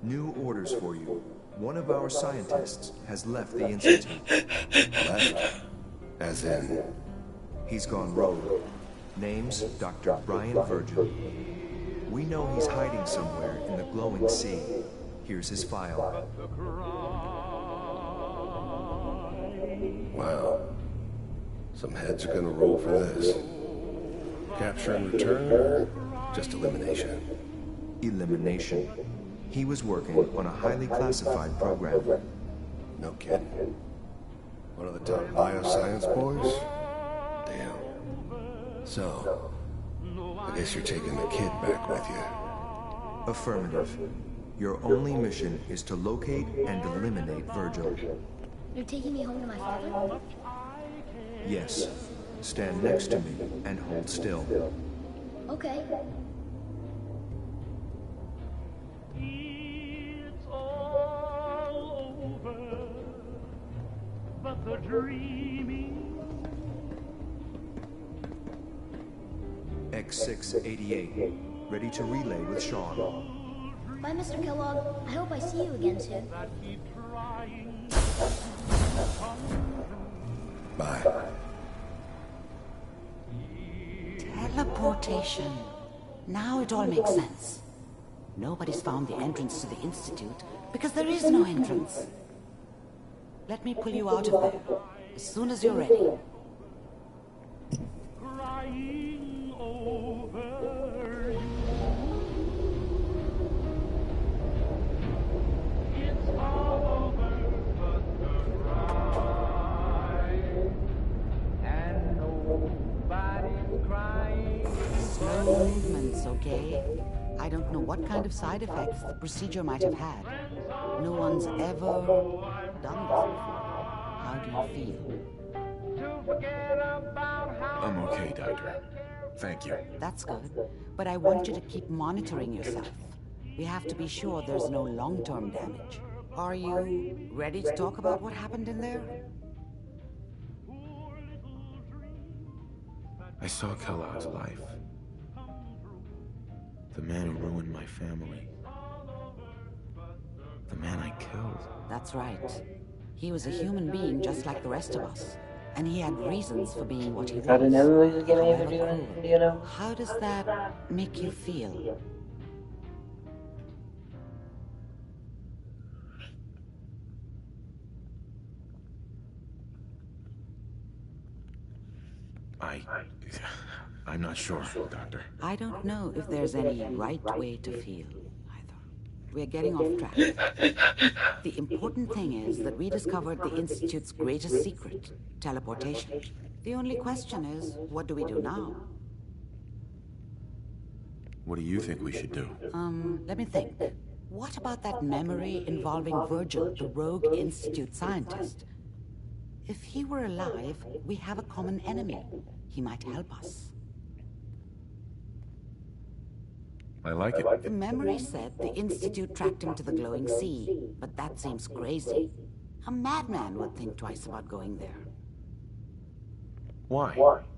New orders for you. One of our scientists has left the Institute. Left? As in? He's gone rogue. Name's Dr. Brian Virgil. We know he's hiding somewhere in the glowing sea. Here's his file. Wow. Some heads are gonna roll for this. Capture and return, or just elimination? Elimination. He was working on a highly classified program. No kidding. One of the top bioscience boys? Damn. So, I guess you're taking the kid back with you. Affirmative. Your only mission is to locate and eliminate Virgil. You're taking me home to my father? Yes. Stand next to me and hold still. Okay. It's all over, but the dreaming. X688. Ready to relay with Sean. Bye, Mr. Kellogg. I hope I see you again soon. Bye. Teleportation. Now it all makes sense. Nobody's found the entrance to the Institute because there is no entrance. Let me pull you out of there as soon as you're ready. Crying over you. It's all over but the cry. And nobody's crying. Slow movements, okay? I don't know what kind of side effects the procedure might have had. No one's ever done this before. How do you feel? I'm okay, Doctor. Thank you. That's good. But I want you to keep monitoring yourself. We have to be sure there's no long-term damage. Are you ready to talk about what happened in there? I saw Kellogg's life. The man who ruined my family. The man I killed. That's right. He was a human being just like the rest of us. and he had reasons for being what he God, I was. never will give me However for doing, cruel. you know? How does that make you feel? I'm not sure, Doctor. I don't know if there's any right way to feel either. We're getting off track. The important thing is that we discovered the Institute's greatest secret, teleportation. The only question is, what do we do now? What do you think we should do? Let me think. What about that memory involving Virgil, the rogue Institute scientist? If he were alive, we have a common enemy. He might help us. I like it. The memory said the Institute tracked him to the glowing sea, but that seems crazy. A madman would think twice about going there. Why?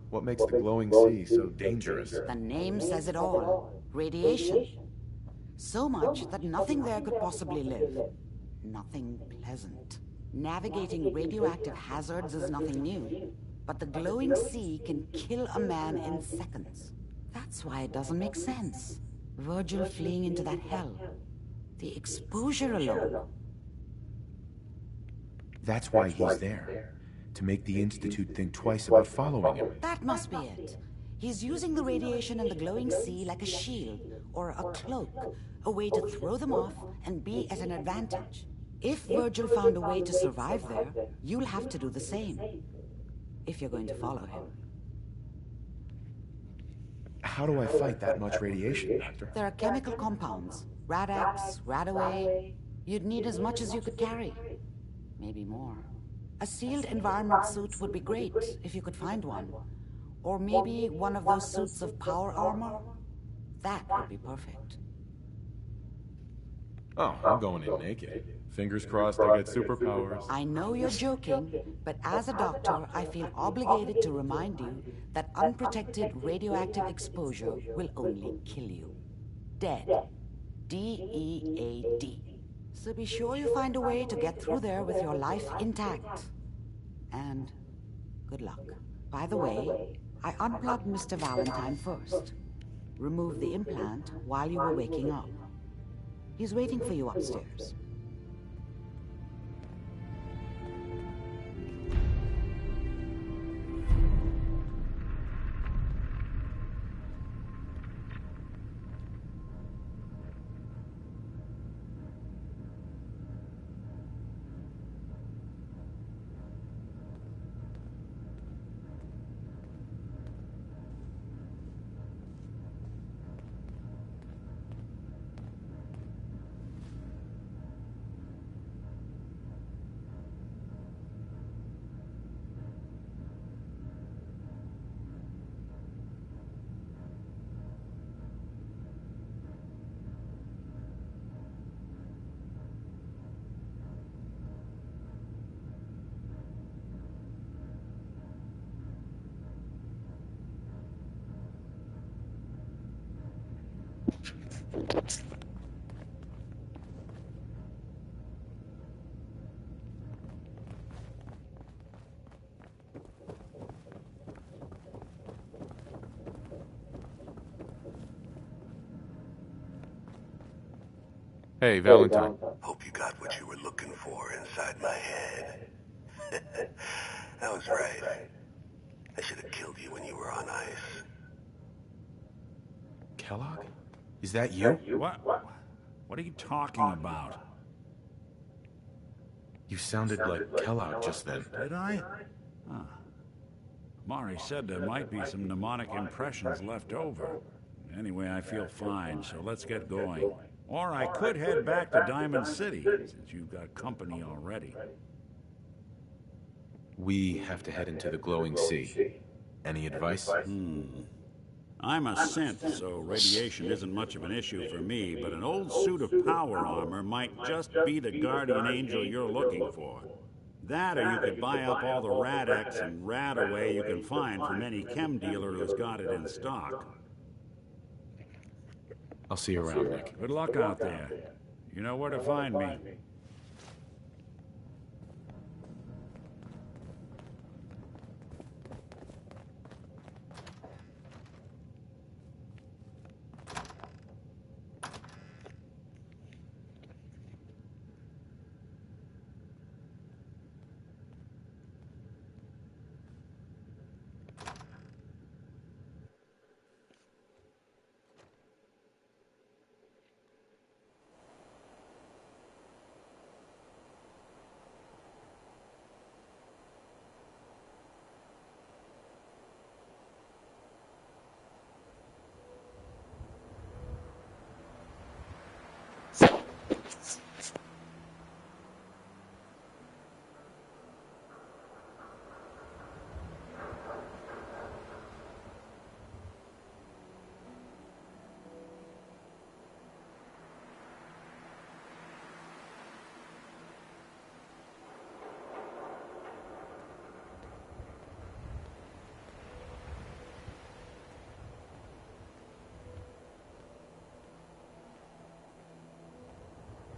What makes the glowing sea so dangerous? The name says it all. Radiation. So much that nothing there could possibly live. Nothing pleasant. Navigating radioactive hazards is nothing new. But the glowing sea can kill a man in seconds. That's why it doesn't make sense. Virgil fleeing into that hell. The exposure alone. That's why he's there. To make the Institute think twice about following him. That must be it. He's using the radiation and the glowing sea like a shield, or a cloak, a way to throw them off and be at an advantage. If Virgil found a way to survive there, you'll have to do the same. If you're going to follow him. How do I fight that much radiation, Doctor? There are chemical compounds. Radax, Radaway. You'd need as much as you could carry. Maybe more. A sealed environment suit would be great, if you could find one. Or maybe one of those suits of power armor. That would be perfect. Oh, I'm going in naked. Fingers crossed I get superpowers. I know you're joking, but as a doctor, I feel obligated to remind you that unprotected radioactive exposure will only kill you. Dead. D-E-A-D. So be sure you find a way to get through there with your life intact. And good luck. By the way, I unplugged Mr. Valentine first. Removed the implant while you were waking up. He's waiting for you upstairs. Hey, Valentine. Hope you got what you were looking for inside my head. I was right. I should have killed you when you were on ice. Kellogg? Is that you? What? What are you talking about? You sounded like Kellogg just then. Did I? Huh. Mari said there might be some mnemonic impressions left over. Anyway, I feel fine, so let's get going. Or I could head back to Diamond City, since you've got company already. We have to head into the glowing sea. Any advice? I'm a synth, so radiation isn't much of an issue for me, but an old suit of power armor might just be the guardian angel you're looking for. That, or you could buy up all the Radax and Radaway you can find from any chem dealer who's got it in stock. I'll see you around, Nick. Good luck out there. You know where to find me.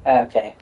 Okay.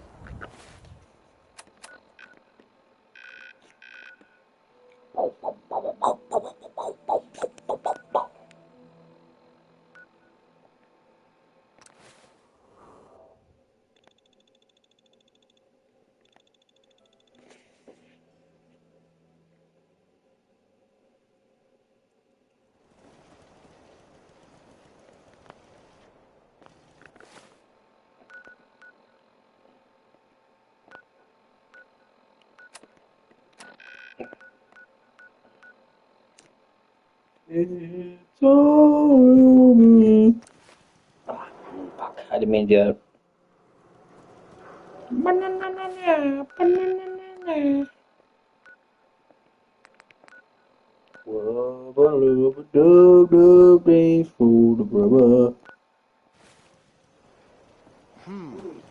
It's over. Ah, fuck. I didn't mean to do that.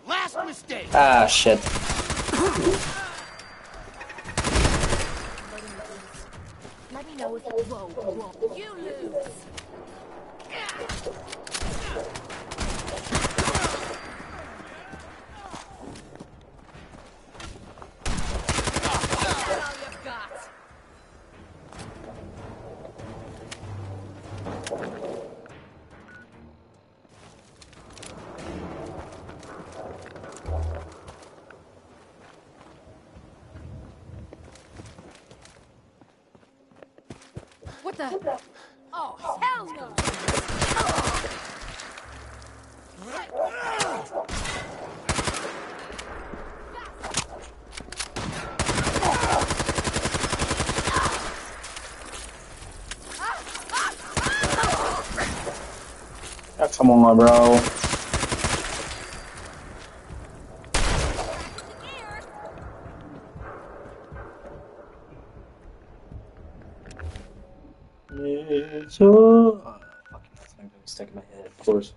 Last mistake. Ah, shit. Let me know if you blow. You lose. Is that all you've got? What the? Oh, hell no! Oh, come on, bro. So, fucking, that's not gonna be stuck in my head, of course.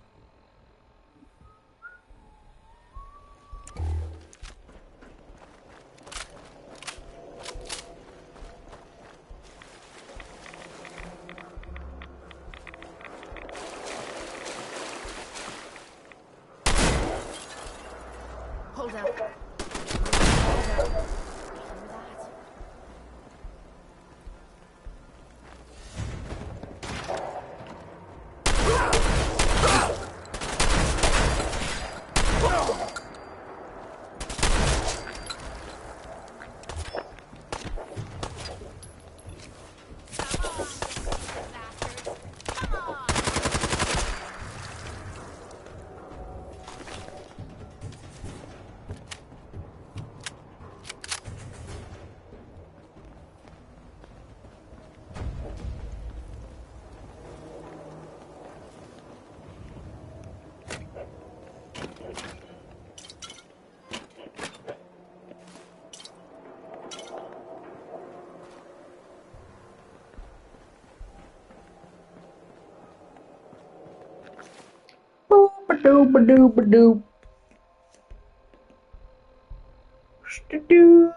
Hold up. Boop-a-doop-a-doop-a-doop. Sh-doo-doo.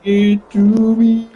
It to me.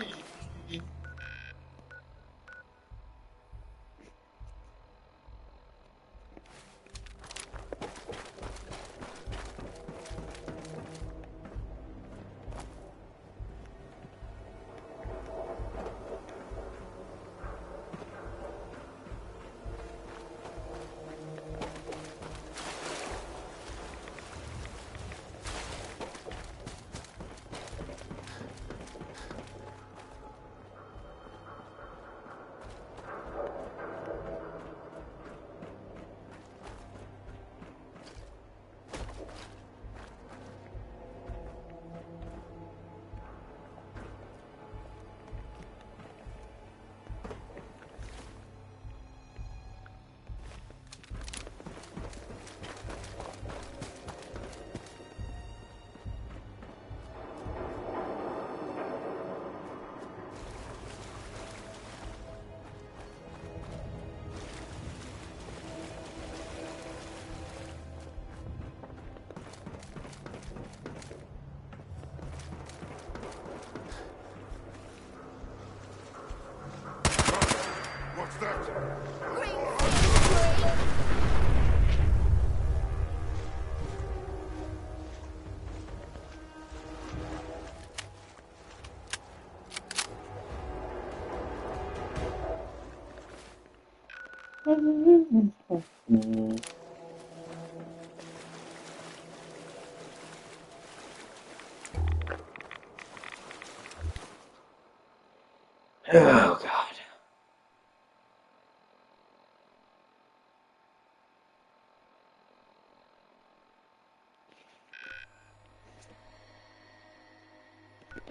Oh, God.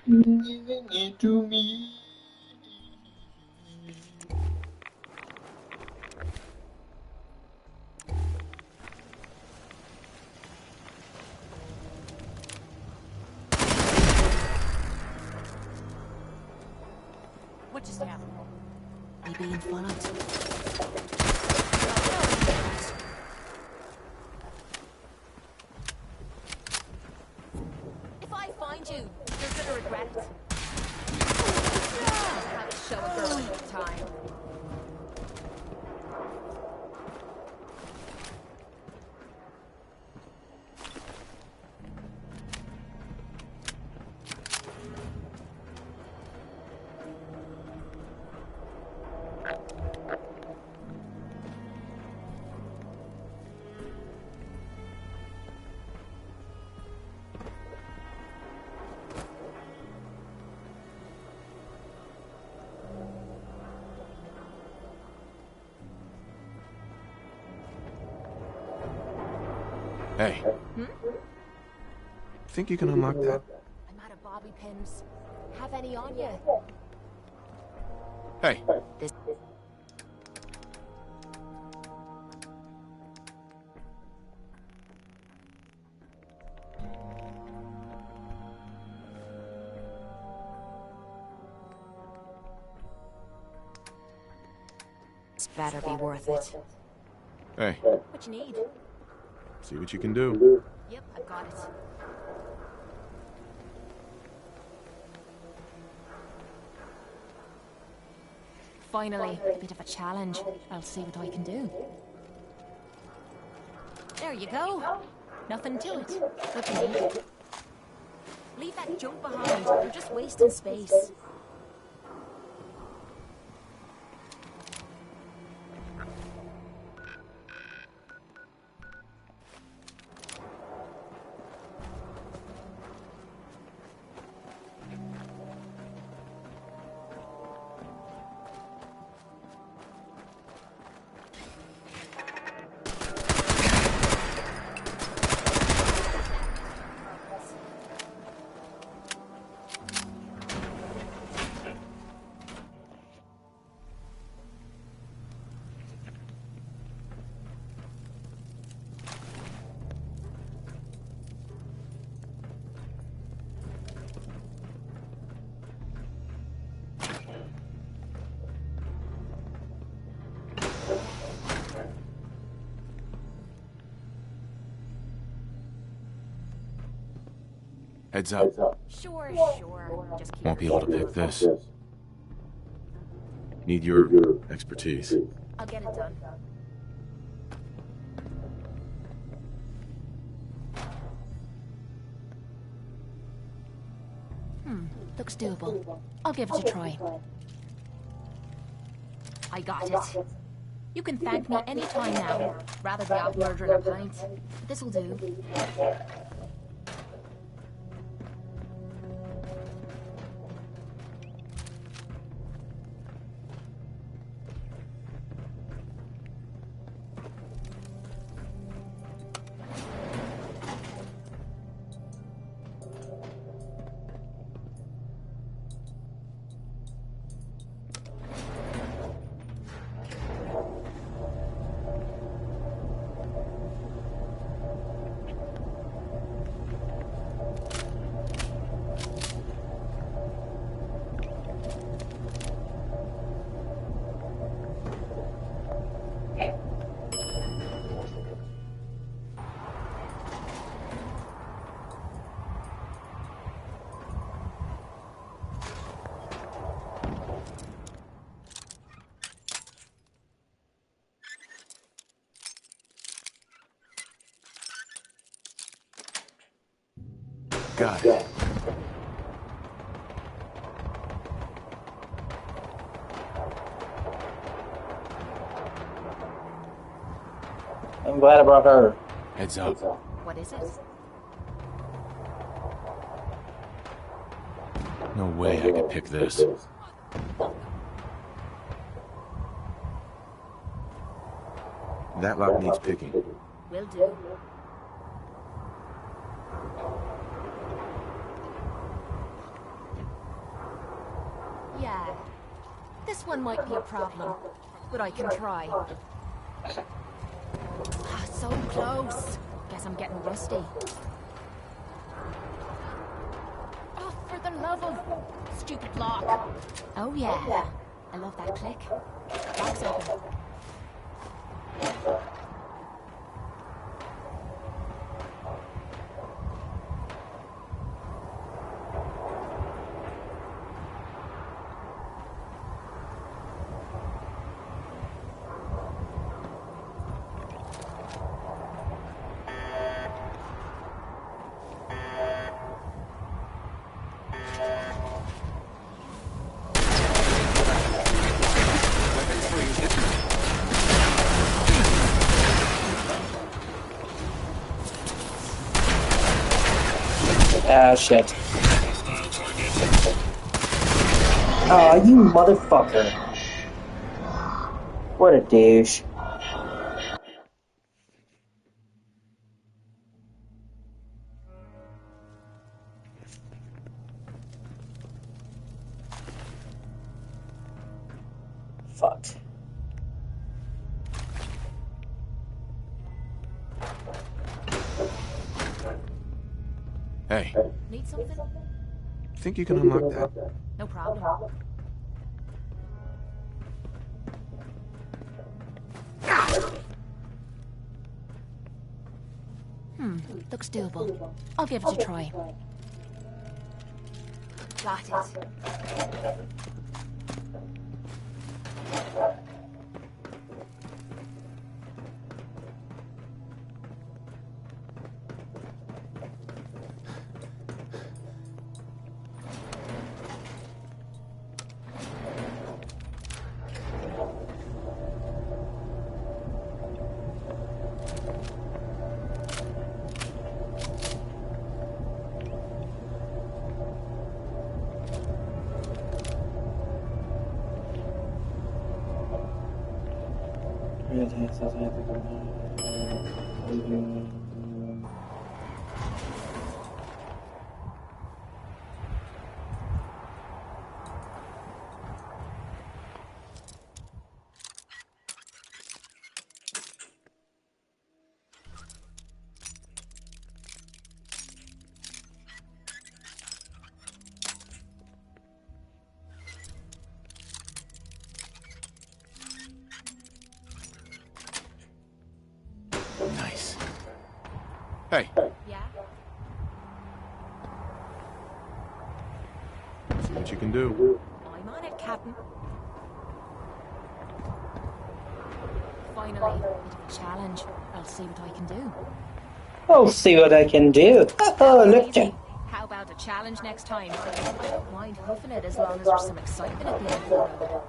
Giving it to me. What just happened? We being followed? If I find you, you're gonna regret it. How to show a girl a good time. Hey. Hmm? Think you can unlock that? I'm out of bobby pins. Have any on you? Hey. This. This better be worth it. Hey. What you need? See what you can do. Yep, I've got it. Finally, a bit of a challenge. I'll see what I can do. There you go. Nothing to it. What you need? Leave that junk behind. You're just wasting space. Heads up. Sure. Just keep Won't be able to pick this. Need your expertise. I'll get it done. Looks doable. I'll give it a try. I got it. You can thank me any time now. Rather be out murdering a pint. This'll do. got it. I'm glad I brought her. Heads up. What is it? No way I could pick this. That lock needs picking. Will do. Yeah. This one might be a problem, but I can try. Ah, so close. Guess I'm getting rusty. Oh, for the love of stupid lock. Oh yeah. I love that click. Lock's open. Ah, shit. Aw, you motherfucker. What a douche. Fuck. Hey. Need something? Think you can unlock that? No problem. Looks doable. I'll give it a try. Got it. Nice. Hey. Yeah? See what you can do. I'm on it, Captain. Finally, a bit of a challenge. I'll see what I can do. I'll see what I can do. Oh, look at. How about a challenge next time? I don't mind hoofing it as long as there's some excitement at the end of the road.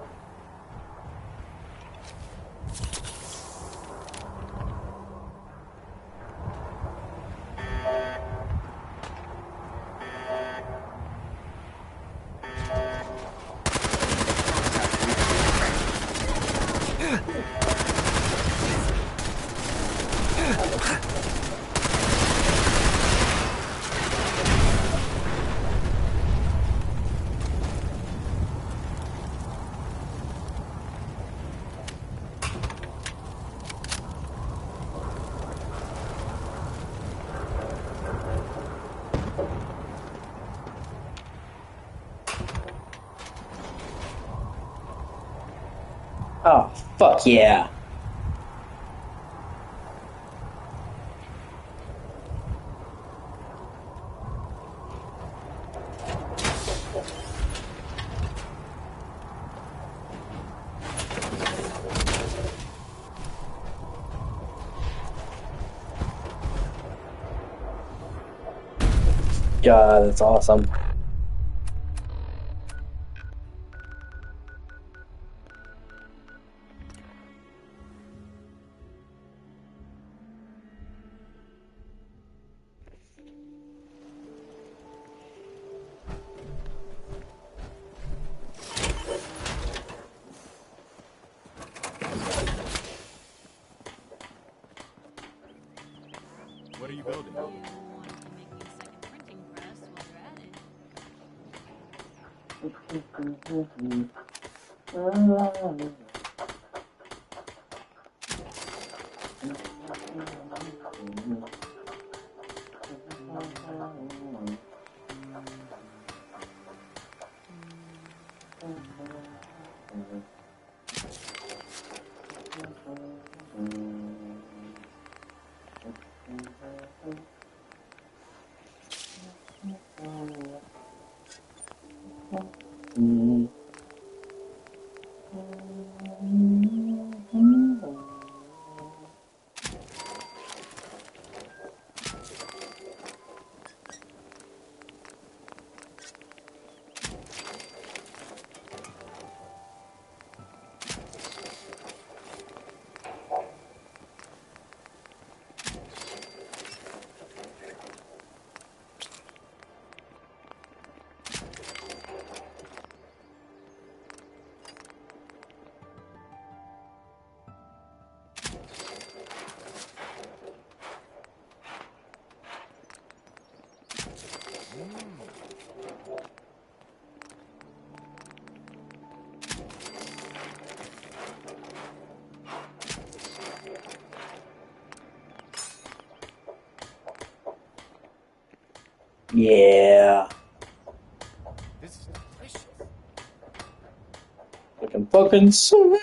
Oh, fuck yeah. God, that's awesome. What are you building? Yeah. This is delicious. Looking fucking sweet.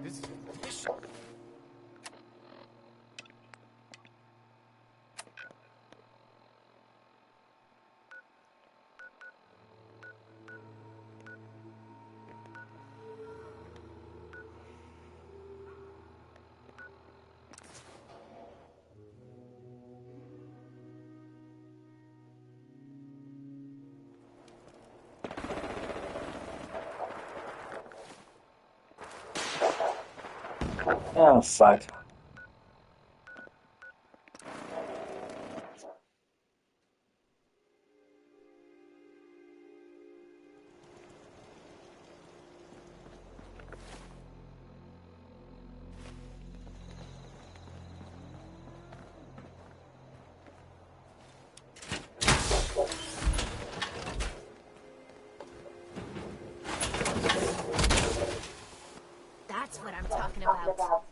This is delicious. Oh, fuck. That's what I'm talking about.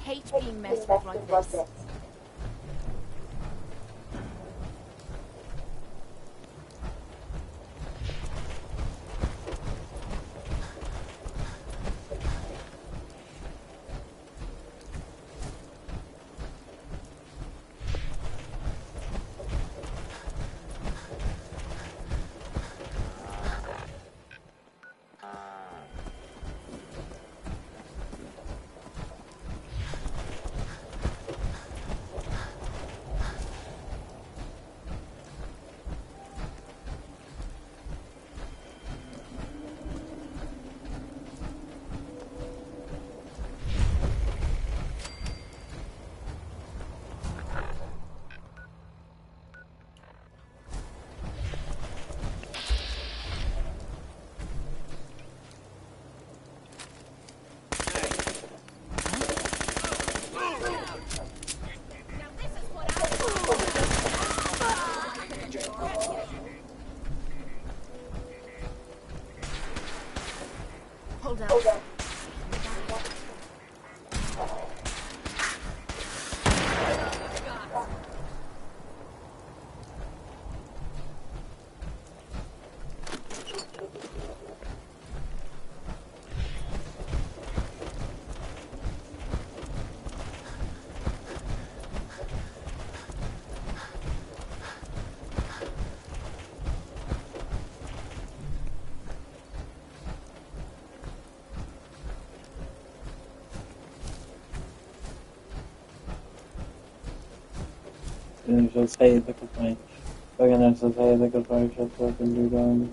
hate being messed with like this. Hold up. Just hate the complaint. Fucking just hate the complaint. Shut fucking do dumb.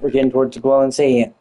We're getting towards the glowing sea.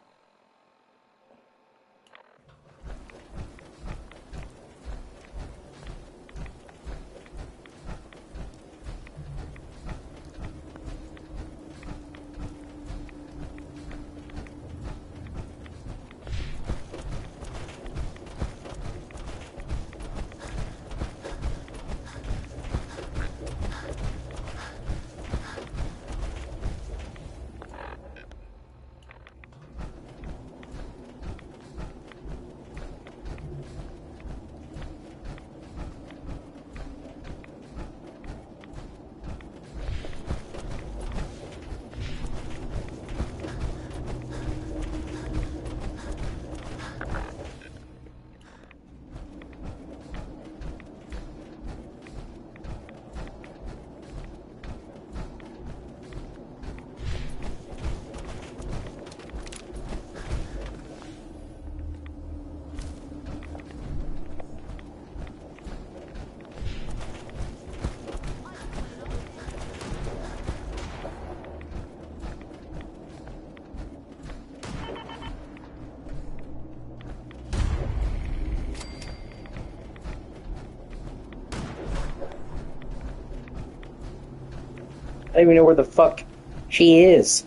don't even know where the fuck she is.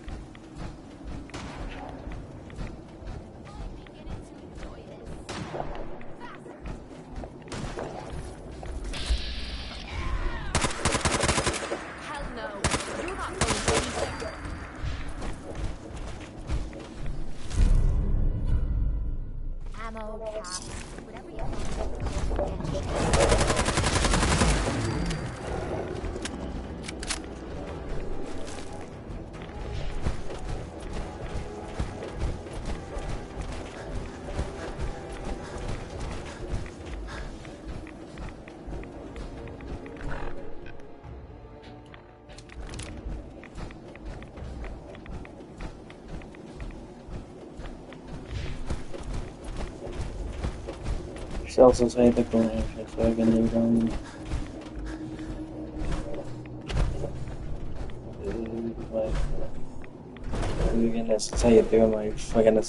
She also said the corner, so I can leave on. Again, let's say it, my fucking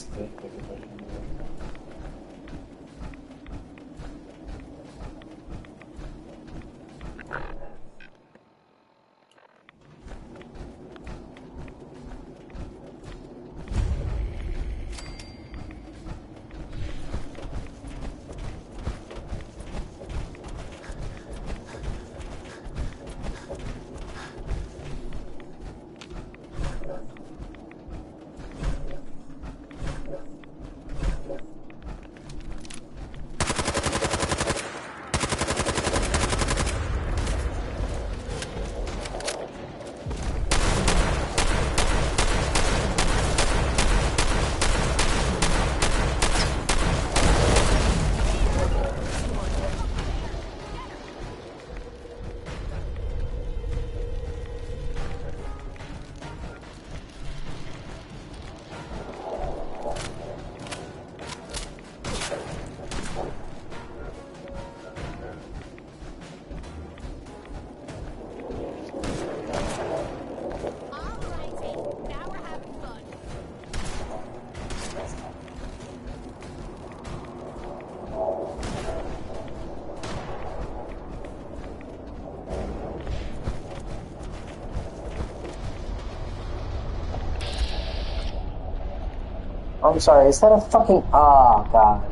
I'm sorry, is that a fucking... Oh, God.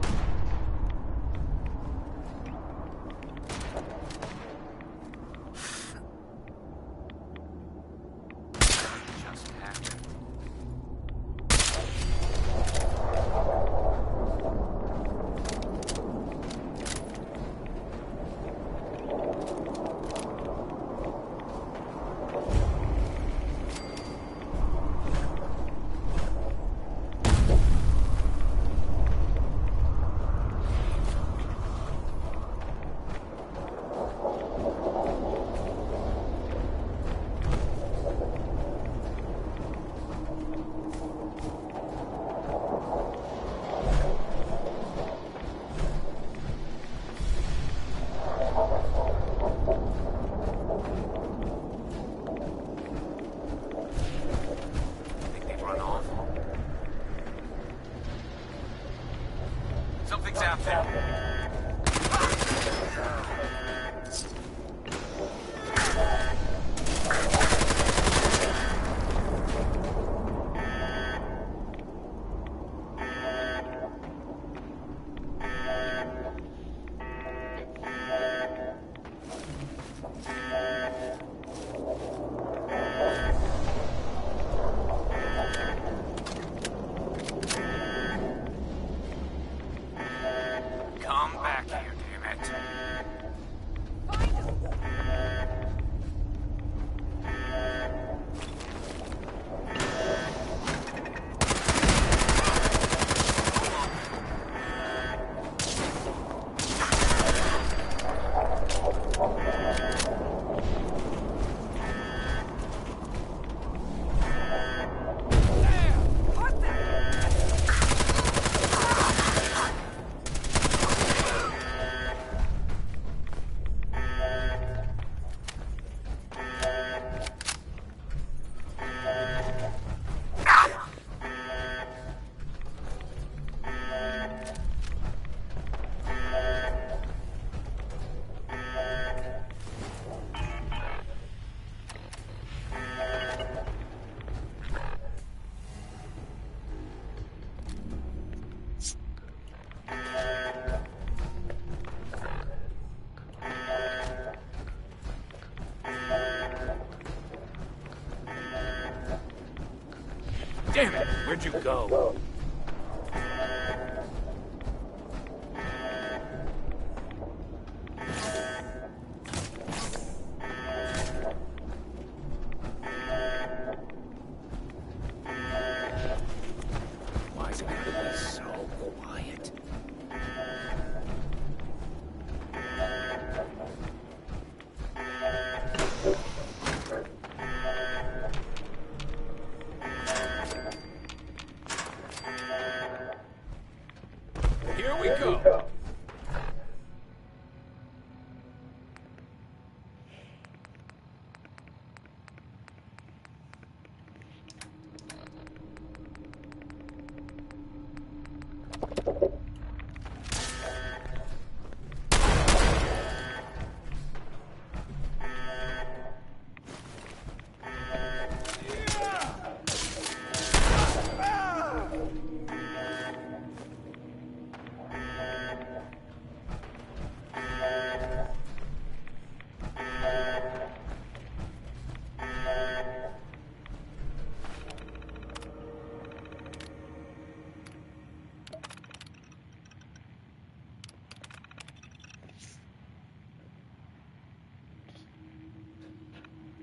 Something's out there. Come go. Why is it gonna be so quiet? Here we go.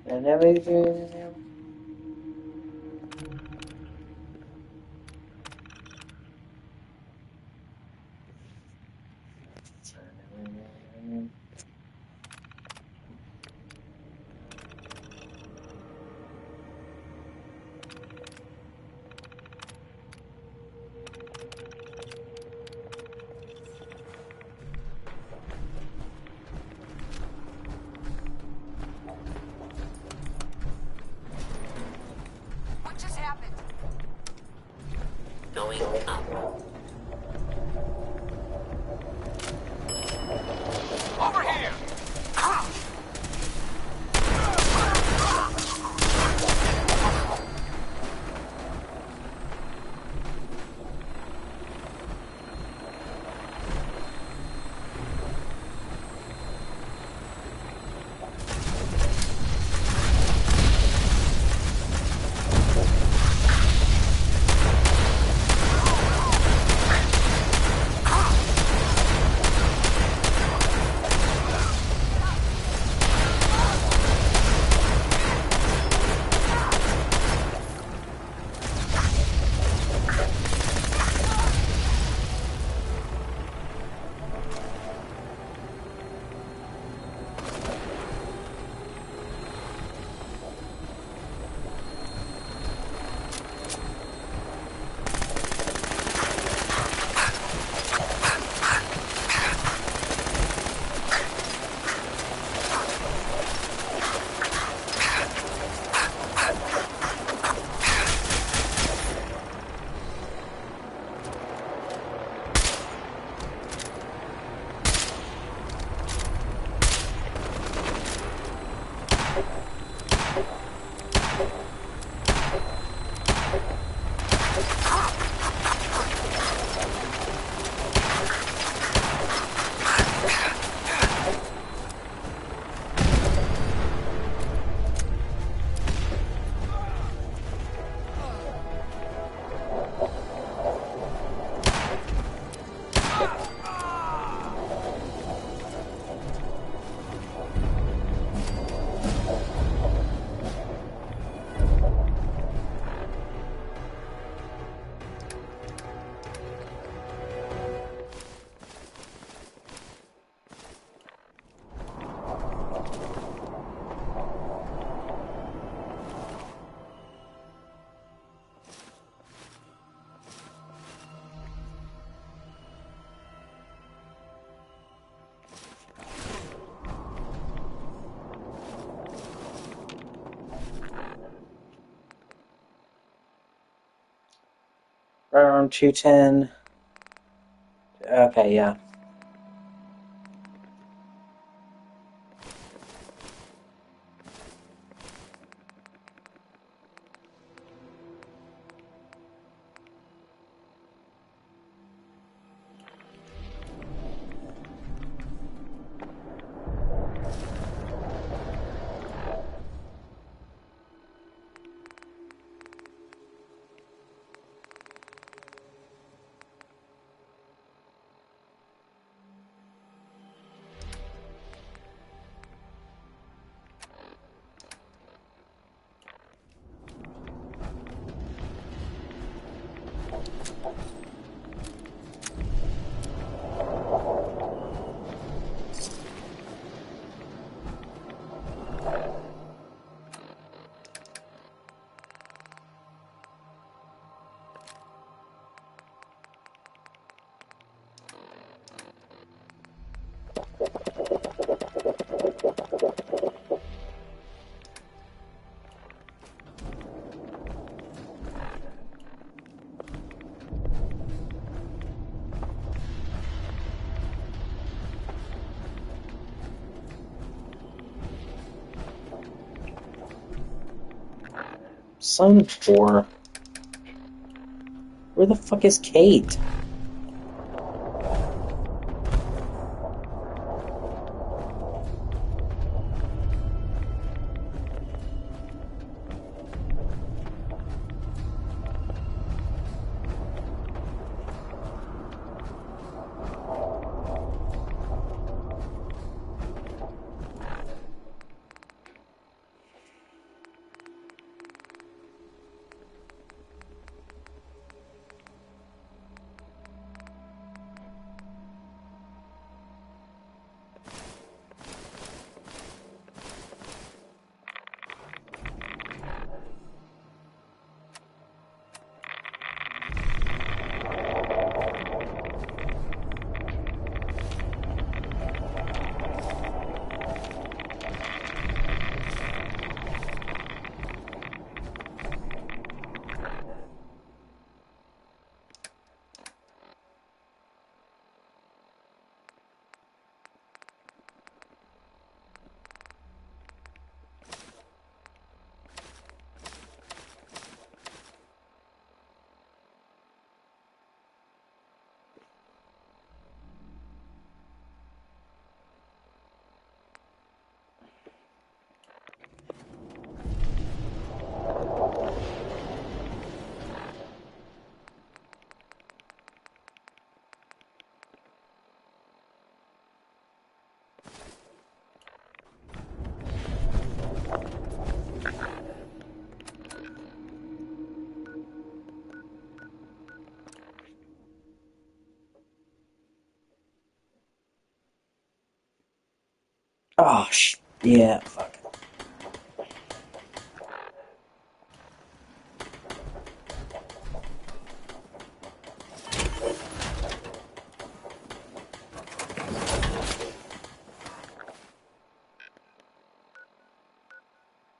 And then we do. What just happened? Going up. Over here! Right around 210. Okay, yeah. son of a whore. Where the fuck is Kate? Oh, yeah, fuck.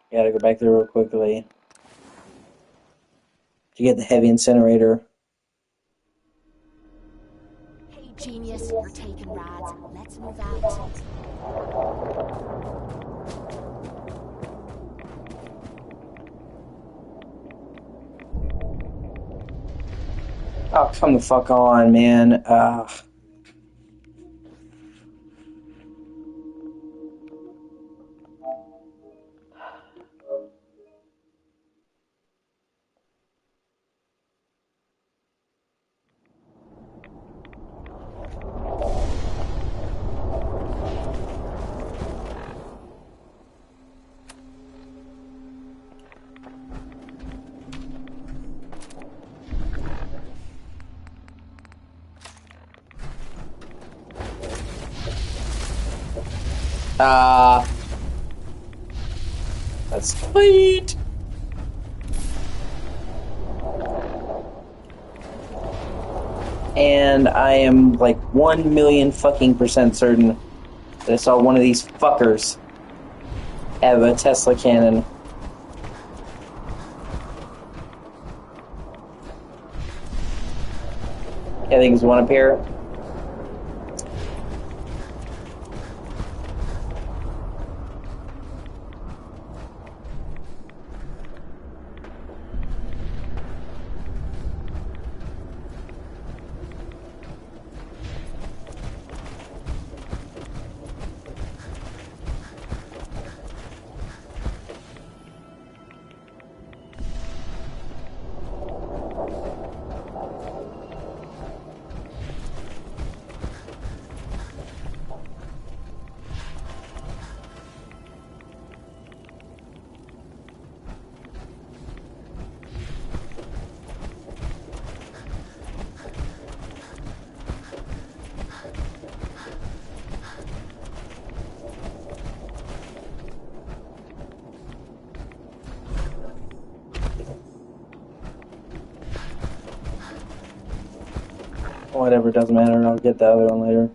Gotta go back there real quickly to get the heavy incinerator. Hey, genius, you're taking rides. Let's move out. Oh, come the fuck on, man. That's sweet. And I am like 1,000,000 fucking % certain that I saw one of these fuckers have a Tesla cannon. I think there's one up here. Whatever, doesn't matter. I'll get the other one later.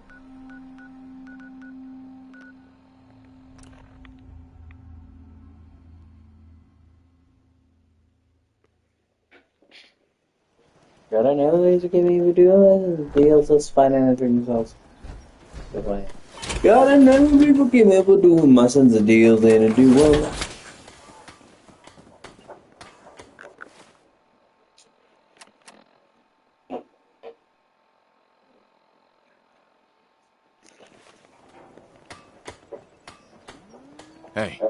Got another laser giving you deals. Let's find out for themselves. Goodbye. Got another people came up with doing my sons of deals and do well. Hey.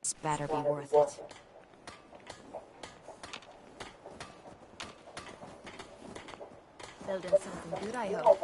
This better be worth it. Building something good, I hope.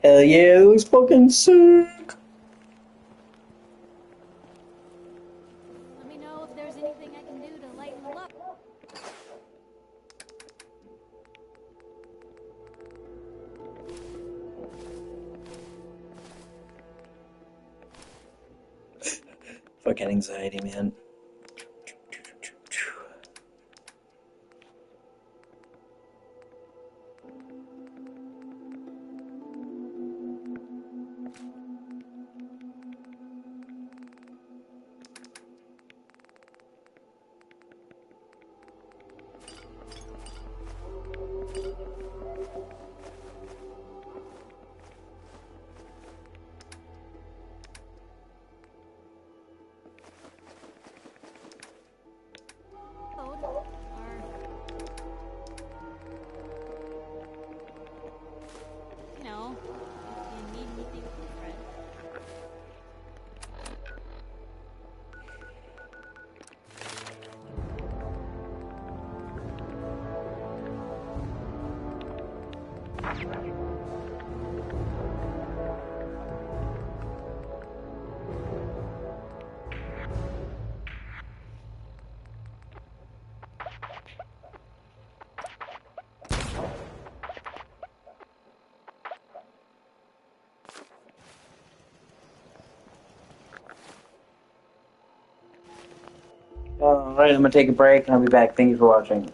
Hell yeah, it looks fucking sick! Let me know if there's anything I can do to lighten the load. Fucking anxiety, man. You know, if you need anything different. Alright, I'm gonna take a break and I'll be back. Thank you for watching.